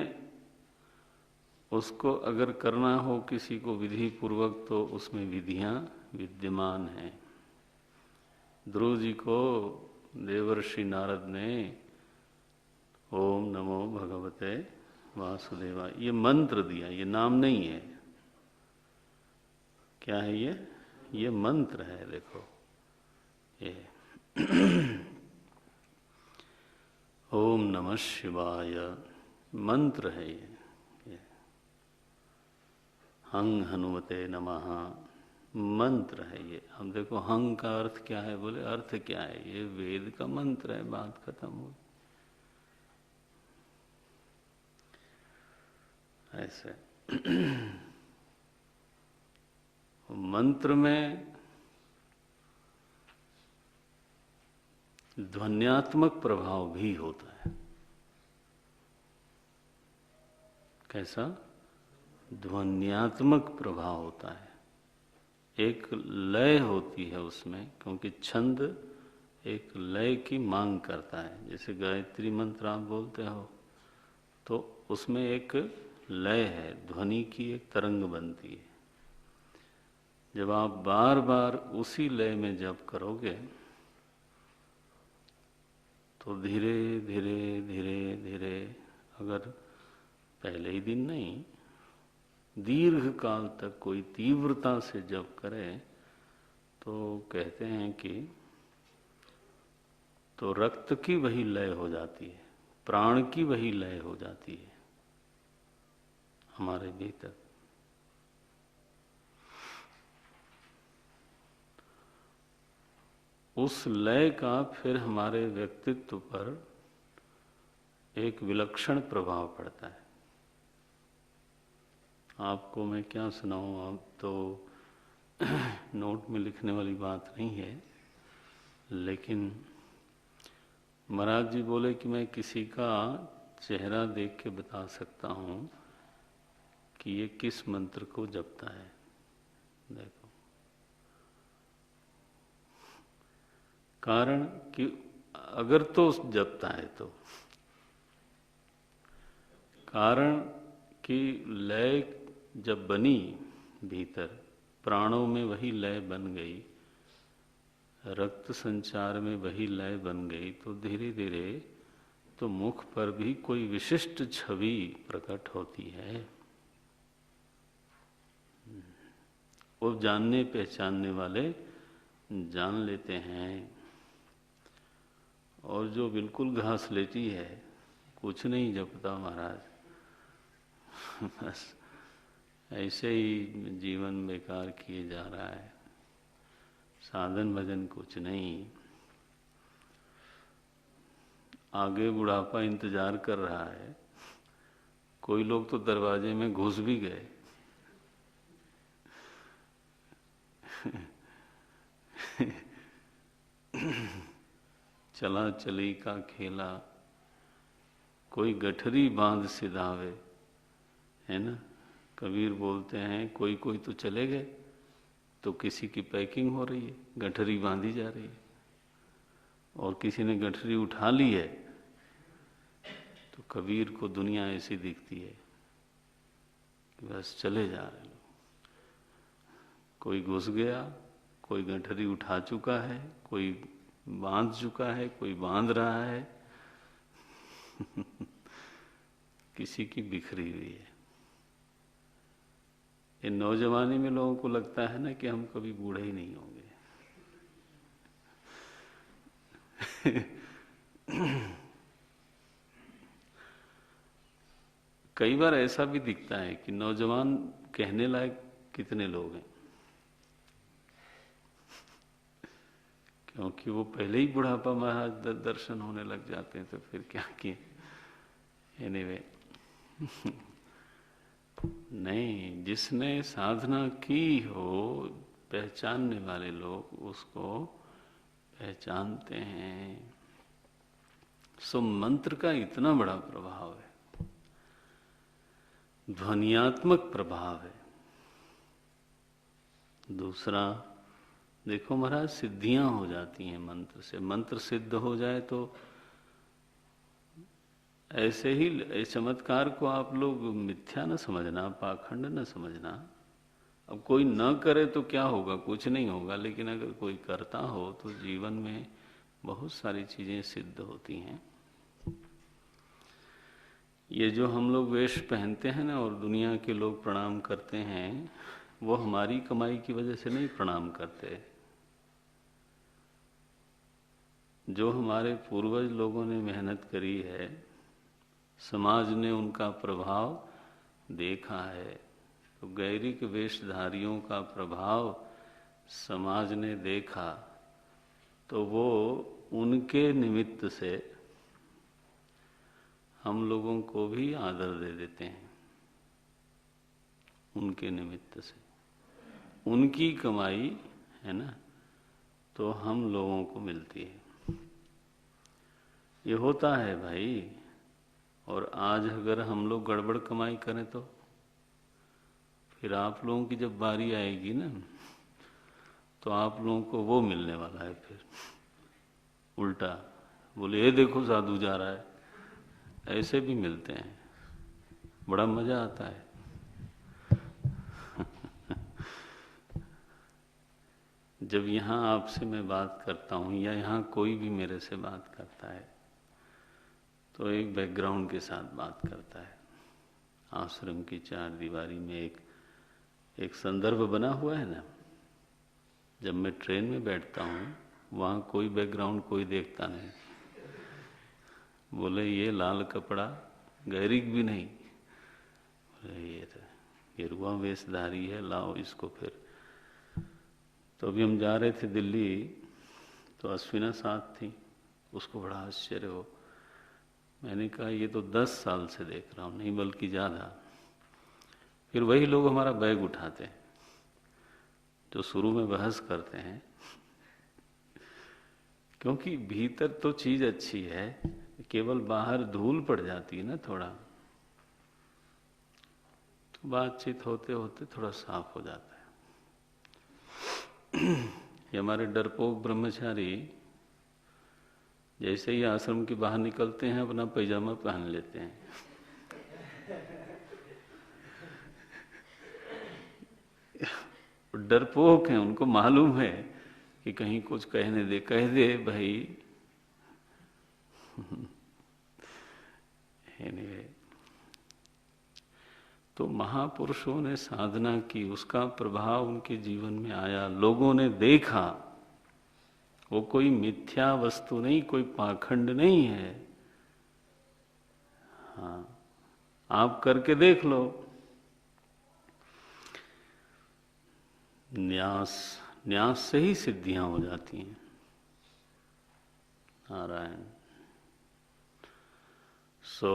उसको अगर करना हो किसी को विधि पूर्वक, तो उसमें विधियां विद्यमान हैं। ध्रुव जी को देवर्षि नारद ने ओम नमो भगवते वासुदेवाय ये मंत्र दिया, ये नाम नहीं है। क्या है ये मंत्र है। देखो ये ओम नमः शिवाय मंत्र है ये। हंग हनुमते नमः मंत्र है ये। हम देखो हंग का अर्थ क्या है, बोले अर्थ क्या है, ये वेद का मंत्र है, बात खत्म हो। ऐसे मंत्र में ध्वन्यात्मक प्रभाव भी होता है। कैसा? ध्वन्यात्मक प्रभाव होता है, एक लय होती है उसमें, क्योंकि छंद एक लय की मांग करता है। जैसे गायत्री मंत्र आप बोलते हो तो उसमें एक लय है, ध्वनि की एक तरंग बनती है। जब आप बार बार उसी लय में जप करोगे तो धीरे धीरे धीरे धीरे, अगर पहले ही दिन नहीं, दीर्घ काल तक कोई तीव्रता से जप करे तो कहते हैं कि तो रक्त की वही लय हो जाती है, प्राण की वही लय हो जाती है हमारे भीतर। उस लय का फिर हमारे व्यक्तित्व पर एक विलक्षण प्रभाव पड़ता है। आपको मैं क्या सुनाऊं, आप तो नोट में लिखने वाली बात नहीं है, लेकिन महाराज जी बोले कि मैं किसी का चेहरा देख के बता सकता हूं कि ये किस मंत्र को जपता है। देखो, कारण कि अगर तो जपता है तो कारण कि लय जब बनी भीतर, प्राणों में वही लय बन गई, रक्त संचार में वही लय बन गई, तो धीरे धीरे तो मुख पर भी कोई विशिष्ट छवि प्रकट होती है। वो जानने पहचानने वाले जान लेते हैं। और जो बिल्कुल घासलेटी है, कुछ नहीं जपता महाराज, बस ऐसे ही जीवन बेकार किए जा रहा है, साधन भजन कुछ नहीं, आगे बुढ़ापा इंतजार कर रहा है, कोई लोग तो दरवाजे में घुस भी गए। चला चली का खेला, कोई गठरी बांध सिधावे, है ना। कबीर बोलते हैं कोई कोई तो चले गए, तो किसी की पैकिंग हो रही है, गठरी बांधी जा रही है, और किसी ने गठरी उठा ली है। तो कबीर को दुनिया ऐसी दिखती है कि बस चले जा रहे लोग। कोई घुस गया, कोई गठरी उठा चुका है, कोई बांध चुका है, कोई बांध रहा है। किसी की बिखरी हुई है। ये नौजवानी में लोगों को लगता है ना कि हम कभी बूढ़े ही नहीं होंगे। कई बार ऐसा भी दिखता है कि नौजवान कहने लायक कितने लोग हैं, क्योंकि वो पहले ही बुढ़ापा महाराज दर्शन होने लग जाते हैं, तो फिर क्या किए। एनीवे, नहीं, जिसने साधना की हो, पहचानने वाले लोग उसको पहचानते हैं। सो मंत्र का इतना बड़ा प्रभाव है, ध्वनियात्मक प्रभाव है। दूसरा, देखो महाराज, सिद्धियां हो जाती हैं मंत्र से। मंत्र सिद्ध हो जाए तो ऐसे ही चमत्कार को आप लोग मिथ्या न समझना, पाखंड न समझना। अब कोई न करे तो क्या होगा, कुछ नहीं होगा, लेकिन अगर कोई करता हो तो जीवन में बहुत सारी चीजें सिद्ध होती हैं। ये जो हम लोग वेश पहनते हैं ना और दुनिया के लोग प्रणाम करते हैं, वो हमारी कमाई की वजह से नहीं प्रणाम करते। जो हमारे पूर्वज लोगों ने मेहनत करी है, समाज ने उनका प्रभाव देखा है, तो गैरिक वेशधारियों का प्रभाव समाज ने देखा, तो वो उनके निमित्त से हम लोगों को भी आदर दे देते हैं। उनके निमित्त से उनकी कमाई है ना, तो हम लोगों को मिलती है। ये होता है भाई। और आज अगर हम लोग गड़बड़ कमाई करें तो फिर आप लोगों की जब बारी आएगी ना, तो आप लोगों को वो मिलने वाला है। फिर उल्टा बोले, ये देखो साधु जा रहा है। ऐसे भी मिलते हैं, बड़ा मजा आता है। जब यहाँ आपसे मैं बात करता हूँ या यहाँ कोई भी मेरे से बात करता है, तो एक बैकग्राउंड के साथ बात करता है। आश्रम की चार दीवारी में एक संदर्भ बना हुआ है ना। जब मैं ट्रेन में बैठता हूँ, वहाँ कोई बैकग्राउंड कोई देखता नहीं। बोले ये लाल कपड़ा, गैरिक भी नहीं, बोले ये गेरुआ वेशधारी है, लाओ इसको। फिर तो अभी हम जा रहे थे दिल्ली, तो अश्विना साथ थी। उसको बड़ा आश्चर्य हो। मैंने कहा ये तो 10 साल से देख रहा हूँ, नहीं बल्कि ज़्यादा। फिर वही लोग हमारा बैग उठाते हैं जो शुरू में बहस करते हैं, क्योंकि भीतर तो चीज़ अच्छी है, केवल बाहर धूल पड़ जाती है ना थोड़ा, तो बातचीत होते होते थोड़ा साफ हो जाता है। ये हमारे डरपोक ब्रह्मचारी जैसे ही आश्रम के बाहर निकलते हैं, अपना पैजामा पहन लेते हैं। डरपोक हैं, उनको मालूम है कि कहीं कुछ कहने दे, कह दे भाई। anyway, तो महापुरुषों ने साधना की, उसका प्रभाव उनके जीवन में आया, लोगों ने देखा। वो कोई मिथ्या वस्तु नहीं, कोई पाखंड नहीं है। हाँ, आप करके देख लो। न्यास से ही सिद्धियां हो जाती हैं। नारायण। सो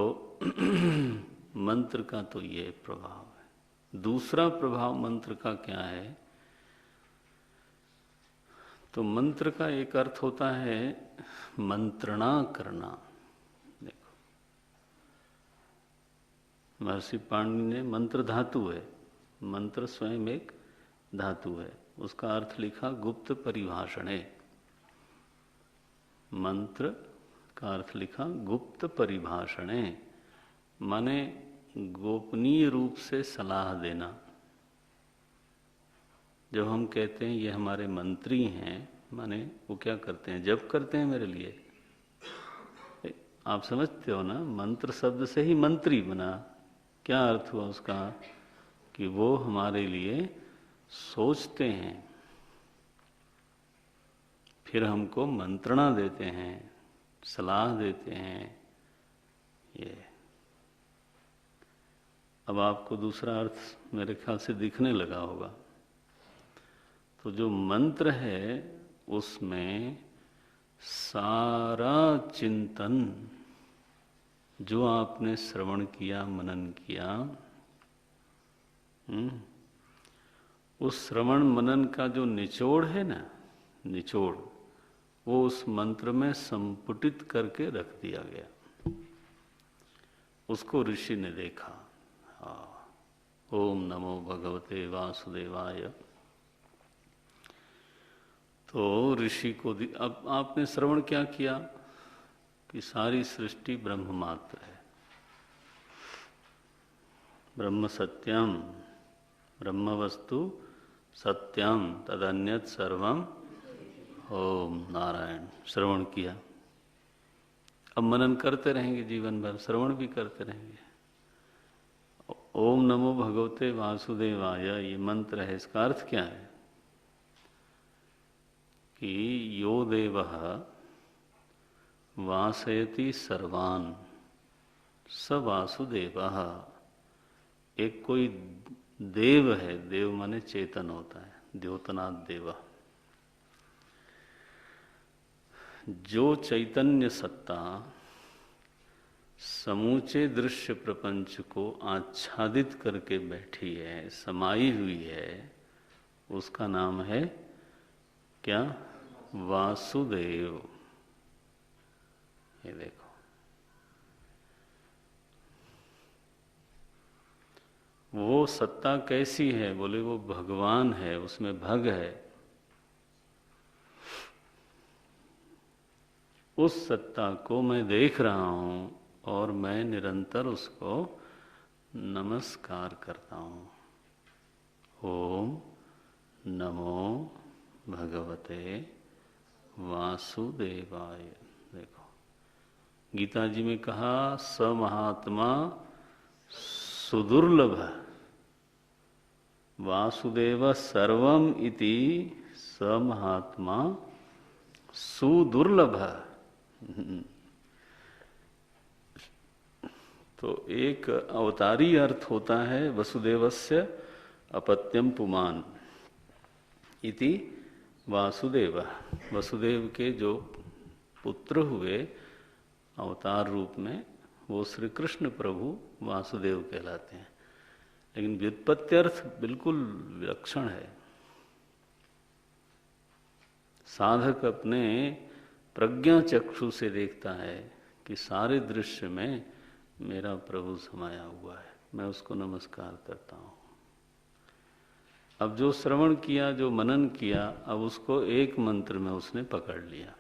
मंत्र का तो ये प्रभाव है। दूसरा प्रभाव मंत्र का क्या है? तो मंत्र का एक अर्थ होता है मंत्रणा करना। देखो, महर्षि पाणिनि ने मंत्र धातु है, मंत्र स्वयं एक धातु है, उसका अर्थ लिखा गुप्त परिभाषणे। मंत्र का अर्थ लिखा गुप्त परिभाषणे, माने गोपनीय रूप से सलाह देना। जब हम कहते हैं ये हमारे मंत्री हैं, माने वो क्या करते हैं? जप करते हैं मेरे लिए। आप समझते हो ना, मंत्र शब्द से ही मंत्री बना। क्या अर्थ हुआ उसका? कि वो हमारे लिए सोचते हैं, फिर हमको मंत्रणा देते हैं, सलाह देते हैं। ये अब आपको दूसरा अर्थ मेरे ख्याल से दिखने लगा होगा। तो जो मंत्र है उसमें सारा चिंतन जो आपने श्रवण किया, मनन किया, उस श्रवण मनन का जो निचोड़ है ना, निचोड़, वो उस मंत्र में संपुटित करके रख दिया गया। उसको ऋषि ने देखा। ओम नमो भगवते वासुदेवाय। तो ऋषि को अब आपने श्रवण क्या किया कि सारी सृष्टि ब्रह्म मात्र है, ब्रह्म सत्यम, ब्रह्म वस्तु सत्यम, तदन्यत सर्वम ओम नारायण। श्रवण किया, अब मनन करते रहेंगे, जीवन भर श्रवण भी करते रहेंगे। ओम नमो भगवते वासुदेवाय ये मंत्र है, इसका अर्थ क्या है? कि यो देवः वासयति सर्वान् स वासुदेवः। एक कोई देव है, देव माने चेतन होता है, द्योतनात् देव, जो चैतन्य सत्ता समूचे दृश्य प्रपंच को आच्छादित करके बैठी है, समाई हुई है, उसका नाम है क्या? वासुदेव। ये देखो, वो सत्ता कैसी है? बोले वो भगवान है, उसमें भग है। उस सत्ता को मैं देख रहा हूं और मैं निरंतर उसको नमस्कार करता हूं। ओम नमो भगवते वासुदेवाय। देखो, गीता जी में कहा स महात्मा सुदुर्लभ वासुदेव सर्वम इति स महात्मा सुदुर्लभ। तो एक अवतारी अर्थ होता है वसुदेवस्य अपत्यम पुमान इति वासुदेव। वसुदेव के जो पुत्र हुए अवतार रूप में, वो श्री कृष्ण प्रभु वासुदेव कहलाते हैं। लेकिन व्युत्पत्ति अर्थ बिल्कुल विलक्षण है। साधक अपने प्रज्ञा चक्षु से देखता है कि सारे दृश्य में मेरा प्रभु समाया हुआ है, मैं उसको नमस्कार करता हूँ। अब जो श्रवण किया, जो मनन किया, अब उसको एक मंत्र में उसने पकड़ लिया।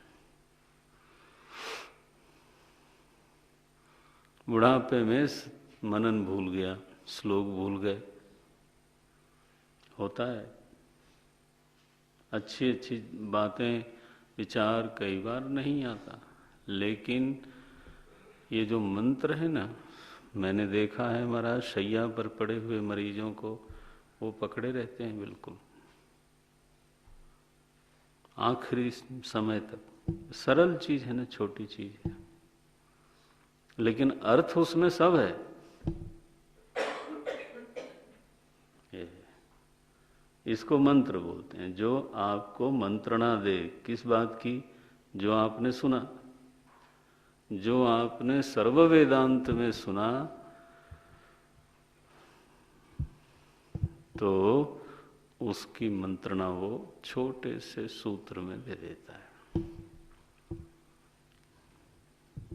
बुढ़ापे में मनन भूल गया, श्लोक भूल गए, होता है। अच्छी अच्छी बातें, विचार कई बार नहीं आता, लेकिन ये जो मंत्र है ना, मैंने देखा है महाराज, शैया पर पड़े हुए मरीजों को वो पकड़े रहते हैं बिल्कुल आखिरी समय तक। सरल चीज है ना, छोटी चीज है, लेकिन अर्थ उसमें सब है। इसको मंत्र बोलते हैं, जो आपको मंत्रणा दे। किस बात की? जो आपने सुना, जो आपने सर्व वेदांत में सुना, तो उसकी मंत्रणा वो छोटे से सूत्र में दे देता है।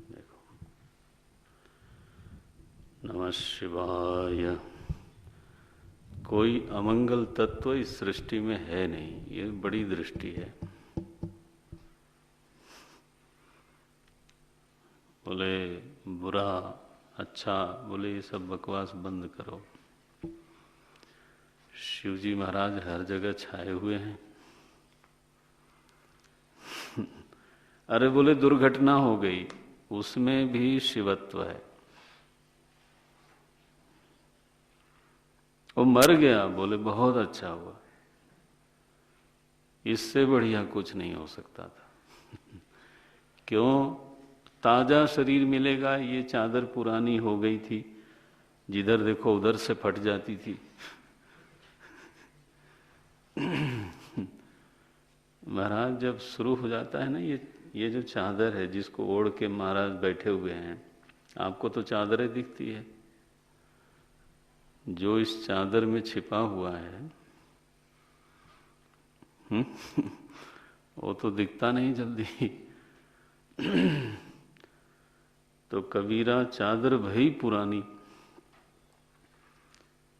देखो, नमः शिवाय। कोई अमंगल तत्व इस सृष्टि में है नहीं, ये बड़ी दृष्टि है। बोले बुरा अच्छा, बोले ये सब बकवास बंद करो। शिवजी महाराज हर जगह छाए हुए हैं। अरे बोले दुर्घटना हो गई, उसमें भी शिवत्व है। वो मर गया, बोले बहुत अच्छा हुआ, इससे बढ़िया कुछ नहीं हो सकता था। क्यों? ताजा शरीर मिलेगा। ये चादर पुरानी हो गई थी, जिधर देखो उधर से फट जाती थी। महाराज जब शुरू हो जाता है ना, ये जो चादर है जिसको ओढ़ के महाराज बैठे हुए हैं, आपको तो चादरें दिखती है। जो इस चादर में छिपा हुआ है वो तो दिखता नहीं जल्दी। तो कबीरा चादर भई पुरानी,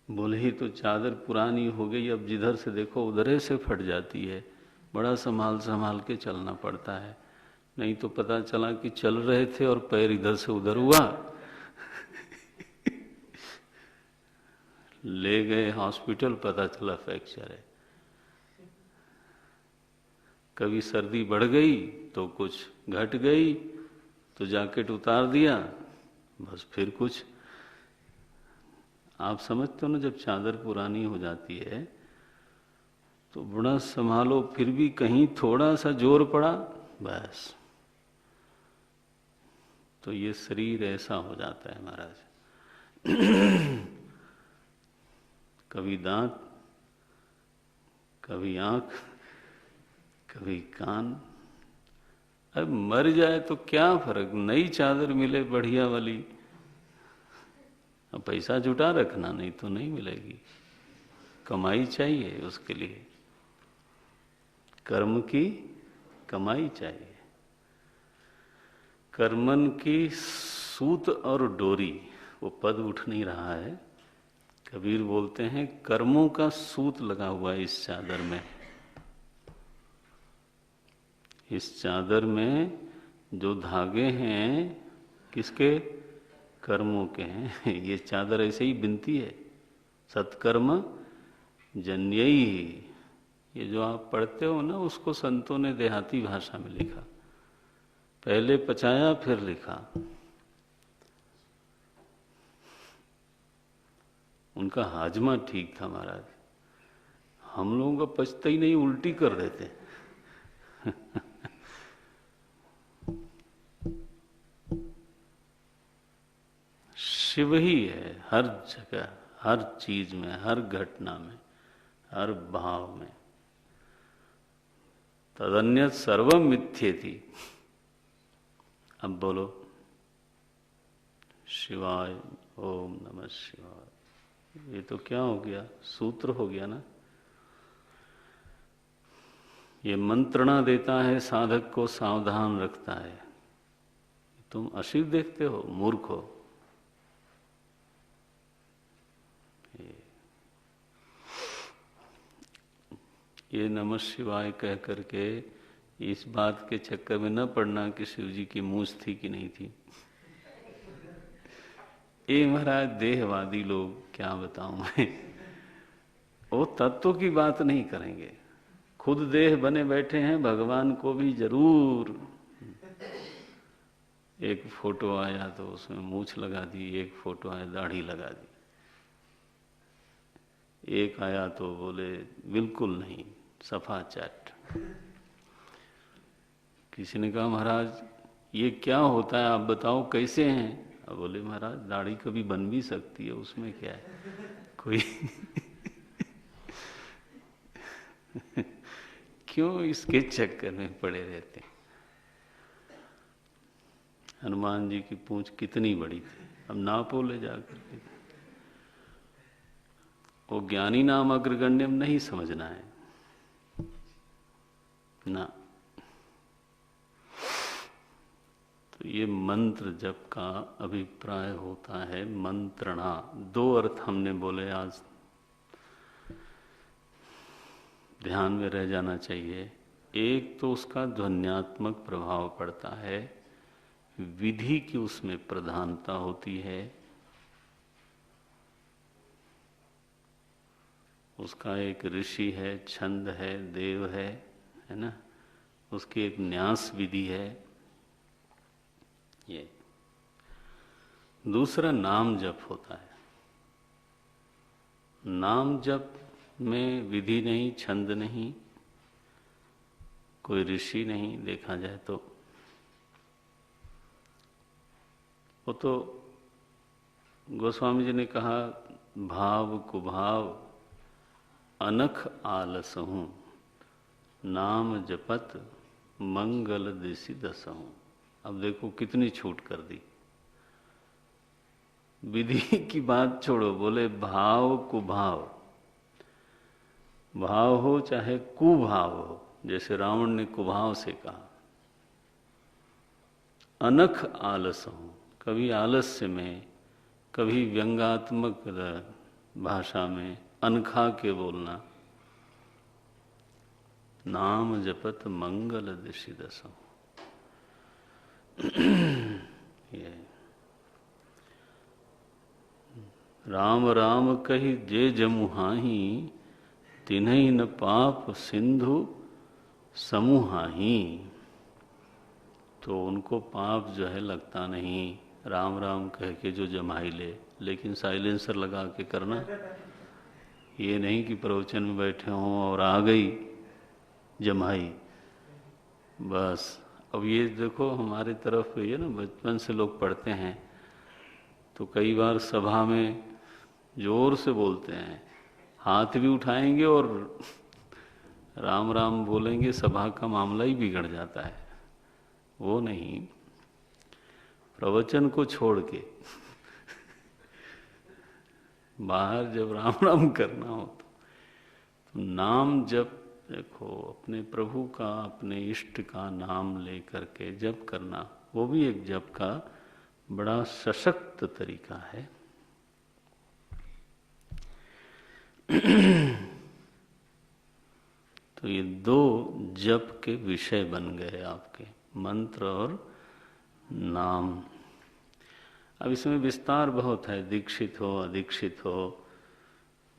बोले ही तो चादर पुरानी हो गई, अब जिधर से देखो उधर से फट जाती है। बड़ा संभाल संभाल के चलना पड़ता है, नहीं तो पता चला कि चल रहे थे और पैर इधर से उधर हुआ। ले गए हॉस्पिटल, पता चला फ्रैक्चर है। कभी सर्दी बढ़ गई तो कुछ घट गई, तो जैकेट उतार दिया, बस फिर कुछ। आप समझते हो ना, जब चादर पुरानी हो जाती है तो बड़ा संभालो, फिर भी कहीं थोड़ा सा जोर पड़ा बस, तो ये शरीर ऐसा हो जाता है महाराज। कभी दांत, कभी आंख, कभी कान। अब मर जाए तो क्या फर्क, नई चादर मिले बढ़िया वाली, अब पैसा जुटा रखना, नहीं तो नहीं मिलेगी। कमाई चाहिए उसके लिए, कर्म की कमाई चाहिए। कर्मन की सूत और डोरी, वो पद उठ नहीं रहा है। कबीर बोलते हैं कर्मों का सूत लगा हुआ है इस चादर में। इस चादर में जो धागे हैं किसके? कर्मों के हैं। ये चादर ऐसे ही बिनती है, सत्कर्म जन्यई। ये जो आप पढ़ते हो ना, उसको संतों ने देहाती भाषा में लिखा, पहले पचाया फिर लिखा। उनका हाजमा ठीक था महाराज, हम लोगों का पचता ही नहीं, उल्टी कर देते। शिव ही है हर जगह, हर चीज में, हर घटना में, हर भाव में। तदन्यत सर्वम मिथ्येति। अब बोलो शिवाय, ओम नमः शिवाय। ये तो क्या हो गया? सूत्र हो गया ना। ये मंत्रणा देता है, साधक को सावधान रखता है। तुम अशिव देखते हो, मूर्ख हो। ये नमः शिवाय कह करके इस बात के चक्कर में न पड़ना कि शिव जी की मूछ थी कि नहीं थी। ये महाराज देहवादी लोग, क्या बताऊं मैं, वो तत्व की बात नहीं करेंगे। खुद देह बने बैठे हैं, भगवान को भी जरूर। एक फोटो आया तो उसमें मूछ लगा दी, एक फोटो आया दाढ़ी लगा दी, एक आया तो बोले बिल्कुल नहीं, सफा चट। किसी ने कहा महाराज ये क्या होता है, आप बताओ कैसे हैं? अब बोले महाराज दाढ़ी कभी बन भी सकती है, उसमें क्या है कोई। क्यों इसके चक्कर में पड़े रहते हैं? हनुमान जी की पूंछ कितनी बड़ी थी, अब नापो ले जाकर के। वो ज्ञानी नाम अग्रगण्यम नहीं समझना है ना। तो ये मंत्र जप का अभिप्राय होता है मंत्रणा। दो अर्थ हमने बोले आज, ध्यान में रह जाना चाहिए। एक तो उसका ध्वन्यात्मक प्रभाव पड़ता है, विधि की उसमें प्रधानता होती है, उसका एक ऋषि है, छंद है, देव है ना, उसकी एक न्यास विधि है। ये दूसरा नाम जप होता है। नाम जप में विधि नहीं, छंद नहीं, कोई ऋषि नहीं देखा जाए तो। वो तो गोस्वामी जी ने कहा, भाव कुभाव अनख आलसहूँ, नाम जपत मंगल दिशि दसहूँ। अब देखो कितनी छूट कर दी। विधि की बात छोड़ो, बोले भाव कुभाव, भाव हो चाहे कुभाव हो, जैसे रावण ने कुभाव से कहा। अनख आलस हो, कभी आलस्य में, कभी व्यंगात्मक भाषा में अनखा के बोलना। नाम जपत मंगल दिशि दसो। ये राम राम कही जे जमुहाही, तिन्हि न पाप सिंधु समूहाही। तो उनको पाप जो है लगता नहीं, राम राम कह के जो जमाई ले, लेकिन साइलेंसर लगा के करना। ये नहीं कि प्रवचन में बैठे हों और आ गई जमाई बस। अब ये देखो हमारे तरफ ये ना, बचपन से लोग पढ़ते हैं तो कई बार सभा में जोर से बोलते हैं, हाथ भी उठाएंगे और राम राम बोलेंगे, सभा का मामला ही बिगड़ जाता है। वो नहीं, प्रवचन को छोड़ के बाहर जब राम राम करना हो तो नाम जप, देखो अपने प्रभु का, अपने इष्ट का नाम लेकर के जप करना, वो भी एक जप का बड़ा सशक्त तरीका है। तो ये दो जप के विषय बन गए आपके, मंत्र और नाम। अब इसमें विस्तार बहुत है, दीक्षित हो अदीक्षित हो,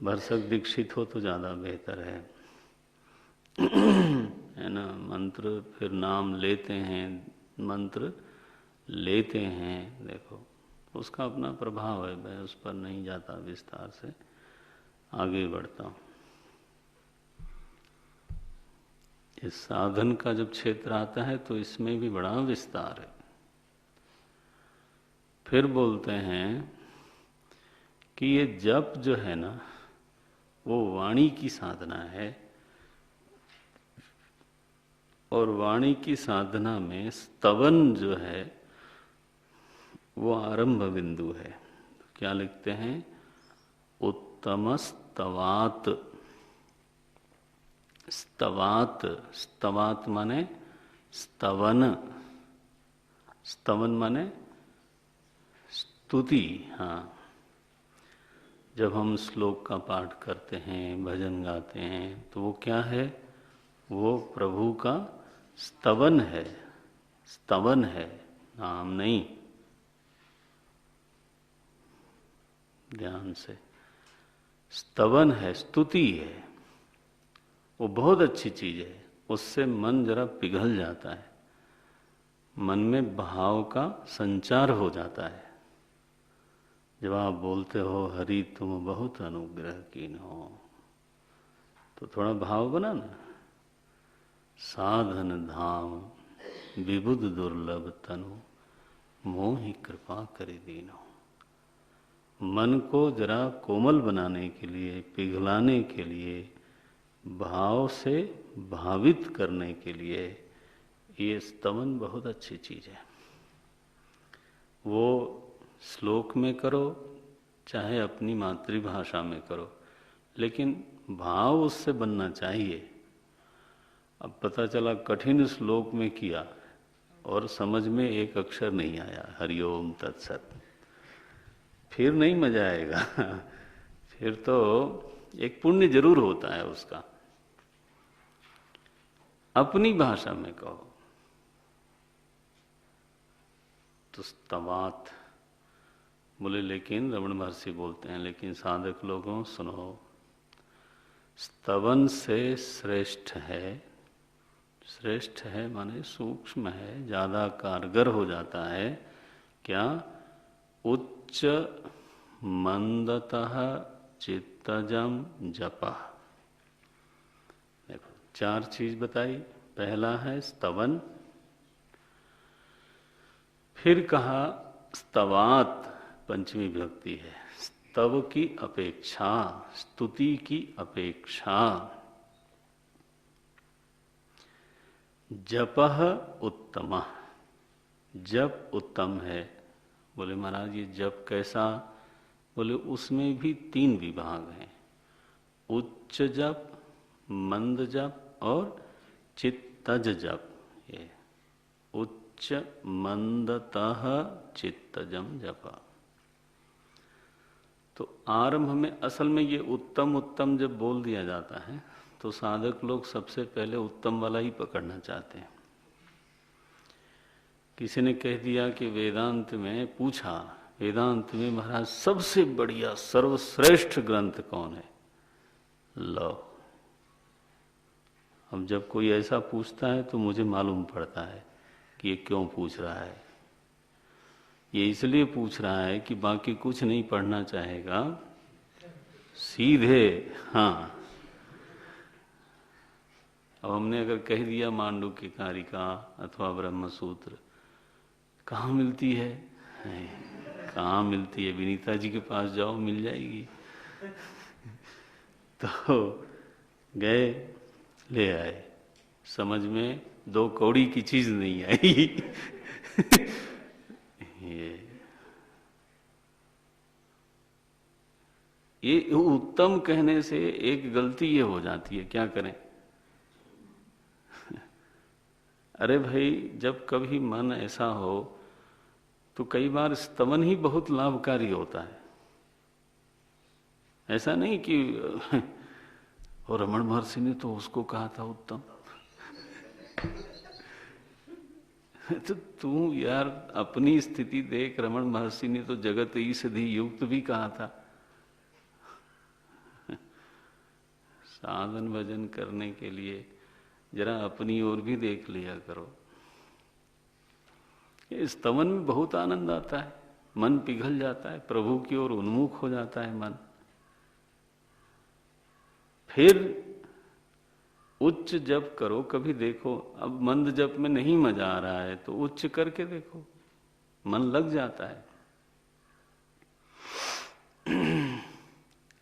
भरसक दीक्षित हो तो ज़्यादा बेहतर है ना। मंत्र फिर नाम लेते हैं, मंत्र लेते हैं, देखो उसका अपना प्रभाव है। मैं उस पर नहीं जाता, विस्तार से आगे बढ़ता हूँ। इस साधन का जब क्षेत्र आता है तो इसमें भी बड़ा विस्तार है। फिर बोलते हैं कि ये जप जो है ना, वो वाणी की साधना है, और वाणी की साधना में स्तवन जो है वो आरंभ बिंदु है। क्या लिखते हैं? उत्तम स्तवात। स्तवात, स्तवात माने स्तवन, स्तवन माने स्तुति। हाँ, जब हम श्लोक का पाठ करते हैं, भजन गाते हैं, तो वो क्या है? वो प्रभु का स्तवन है। स्तवन है, नाम नहीं। ध्यान से, स्तवन है, स्तुति है। वो बहुत अच्छी चीज है, उससे मन जरा पिघल जाता है, मन में भाव का संचार हो जाता है। जब आप बोलते हो हरि तुम बहुत अनुग्रह कीन हो, तो थोड़ा भाव बना ना। साधन धाम विबुध दुर्लभ तनु, मोहि कृपा करे दीनो। मन को जरा कोमल बनाने के लिए, पिघलाने के लिए, भाव से भावित करने के लिए ये स्तवन बहुत अच्छी चीज है। वो श्लोक में करो चाहे अपनी मातृभाषा में करो, लेकिन भाव उससे बनना चाहिए। अब पता चला कठिन श्लोक में किया और समझ में एक अक्षर नहीं आया, हरिओम तत्सत, फिर नहीं मजा आएगा। फिर तो एक पुण्य जरूर होता है उसका। अपनी भाषा में कहो तो स्तवात बोले, लेकिन रमण महर्षि बोलते हैं, लेकिन साधक लोगों सुनो, स्तवन से श्रेष्ठ है, श्रेष्ठ है माने सूक्ष्म है, ज्यादा कारगर हो जाता है क्या? उच्च मंदतः चित्तजम जपः। देखो 4 चीज बताई। पहला है स्तवन, फिर कहा स्तवात, पंचमी विभक्ति है, स्तव की अपेक्षा, स्तुति की अपेक्षा। जपः उत्तमः, जप उत्तम है। बोले महाराज ये जप कैसा? बोले उसमें भी 3 विभाग हैं, उच्च जप, मंद जप और चित्तज जप। ये उच्च मंदतः चित्तजम जप। तो आरंभ में असल में ये उत्तम उत्तम जब बोल दिया जाता है तो साधक लोग सबसे पहले उत्तम वाला ही पकड़ना चाहते हैं। किसी ने कह दिया कि वेदांत में पूछा, वेदांत में महाराज सबसे बढ़िया सर्वश्रेष्ठ ग्रंथ कौन है? लो, अब जब कोई ऐसा पूछता है तो मुझे मालूम पड़ता है कि ये क्यों पूछ रहा है। ये इसलिए पूछ रहा है कि बाकी कुछ नहीं पढ़ना चाहेगा, सीधे हाँ। अब हमने अगर कह दिया मांडुक्य कारिका अथवा ब्रह्म सूत्र, कहाँ मिलती है? कहाँ मिलती है? विनीता जी के पास जाओ, मिल जाएगी। तो गए, ले आए, समझ में 2 कौड़ी की चीज नहीं आई। ये उत्तम कहने से एक गलती ये हो जाती है, क्या करें? अरे भाई, जब कभी मन ऐसा हो तो कई बार स्तवन ही बहुत लाभकारी होता है। ऐसा नहीं कि और रमण महर्षि ने तो उसको कहा था उत्तम। तो तू यार अपनी स्थिति देख, रमण महर्षि ने तो जगत ईषधि युक्त भी कहा था। साधन भजन करने के लिए जरा अपनी ओर भी देख लिया करो। इस स्तवन में बहुत आनंद आता है, मन पिघल जाता है, प्रभु की ओर उन्मुख हो जाता है मन। फिर उच्च जप करो। कभी देखो, अब मंद जप में नहीं मजा आ रहा है तो उच्च करके देखो, मन लग जाता है।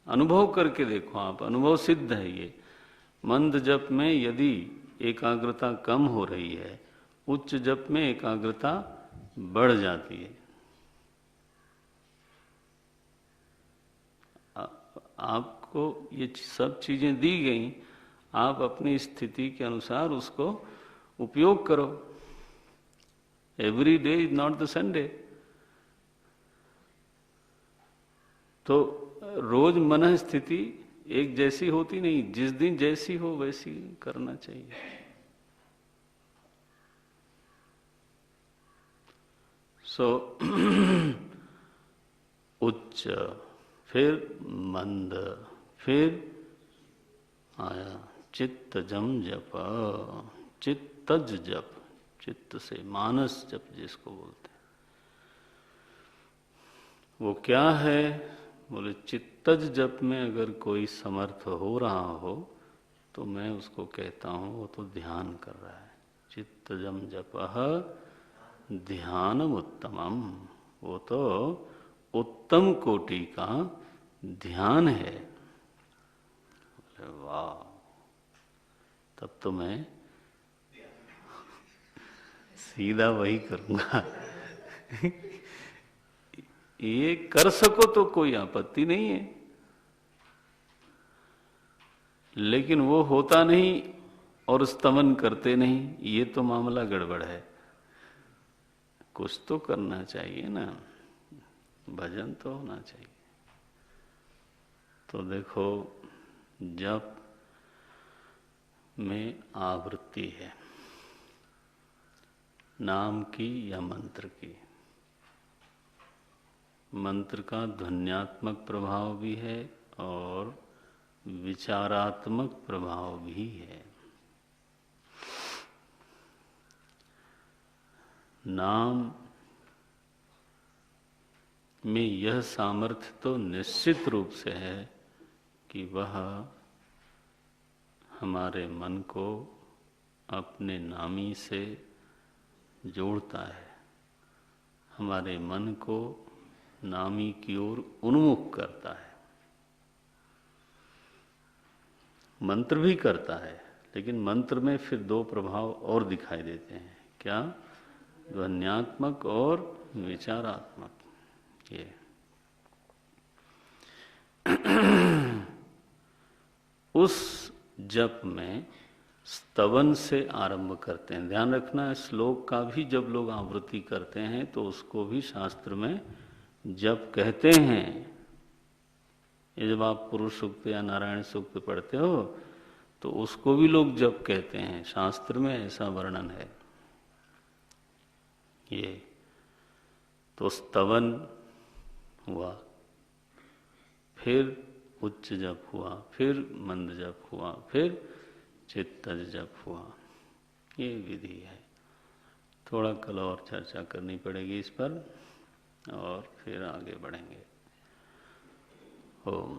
अनुभव करके देखो आप, अनुभव सिद्ध है ये। मंद जप में यदि एकाग्रता कम हो रही है, उच्च जप में एकाग्रता बढ़ जाती है। आपको ये सब चीजें दी गई, आप अपनी स्थिति के अनुसार उसको उपयोग करो। Every day is not the Sunday. तो रोज मन स्थिति एक जैसी होती नहीं, जिस दिन जैसी हो वैसी करना चाहिए। उच्च, फिर मंद, फिर आया चित्तजम जप, चित्तज जप, चित्त से मानस जप जिसको बोलते हैं। वो क्या है? बोले चित्तज जप में अगर कोई समर्थ हो रहा हो तो मैं उसको कहता हूँ वो तो ध्यान कर रहा है। चित्तजम जपः ध्यानम उत्तमम, वो तो उत्तम कोटि का ध्यान है। वाह, तब तो मैं सीधा वही करूंगा। ये कर सको तो कोई आपत्ति नहीं है, लेकिन वो होता नहीं और स्तवन करते नहीं, ये तो मामला गड़बड़ है। कुछ तो करना चाहिए ना, भजन तो होना चाहिए। तो देखो, जप में आवृत्ति है, नाम की या मंत्र की। मंत्र का ध्वन्यात्मक प्रभाव भी है और विचारात्मक प्रभाव भी है। नाम में यह सामर्थ्य तो निश्चित रूप से है कि वह हमारे मन को अपने नामी से जोड़ता है, हमारे मन को नामी की ओर उन्मुख करता है। मंत्र भी करता है, लेकिन मंत्र में फिर दो प्रभाव और दिखाई देते हैं। क्या? ध्वन्यात्मक और विचारात्मक। ये उस जप में स्तवन से आरंभ करते हैं। ध्यान रखना, श्लोक का भी जब लोग आवृत्ति करते हैं तो उसको भी शास्त्र में जप कहते हैं। ये जब आप पुरुष सूक्त या नारायण सूक्त पढ़ते हो तो उसको भी लोग जप कहते हैं, शास्त्र में ऐसा वर्णन है। ये तो स्तवन हुआ, फिर उच्च जप हुआ, फिर मंद जप हुआ, फिर चित्तज जप हुआ। ये विधि है। थोड़ा कल और चर्चा करनी पड़ेगी इस पर और फिर आगे बढ़ेंगे। ओम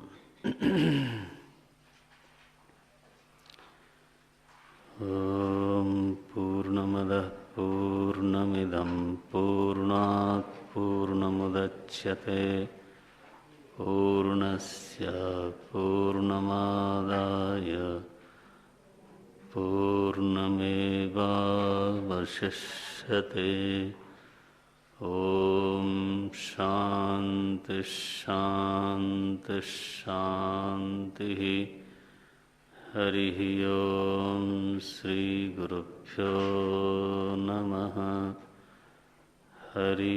ओम पूर्णमदः पूर्णमिदं पूर्णात् पूर्णमुदच्यते पूर्णस्य पूर्णमादाय पूर्णमेवावशिष्यते। ओम शांति शांति शांति। हरि ओम श्री गुरुभ्यो नमः। हरि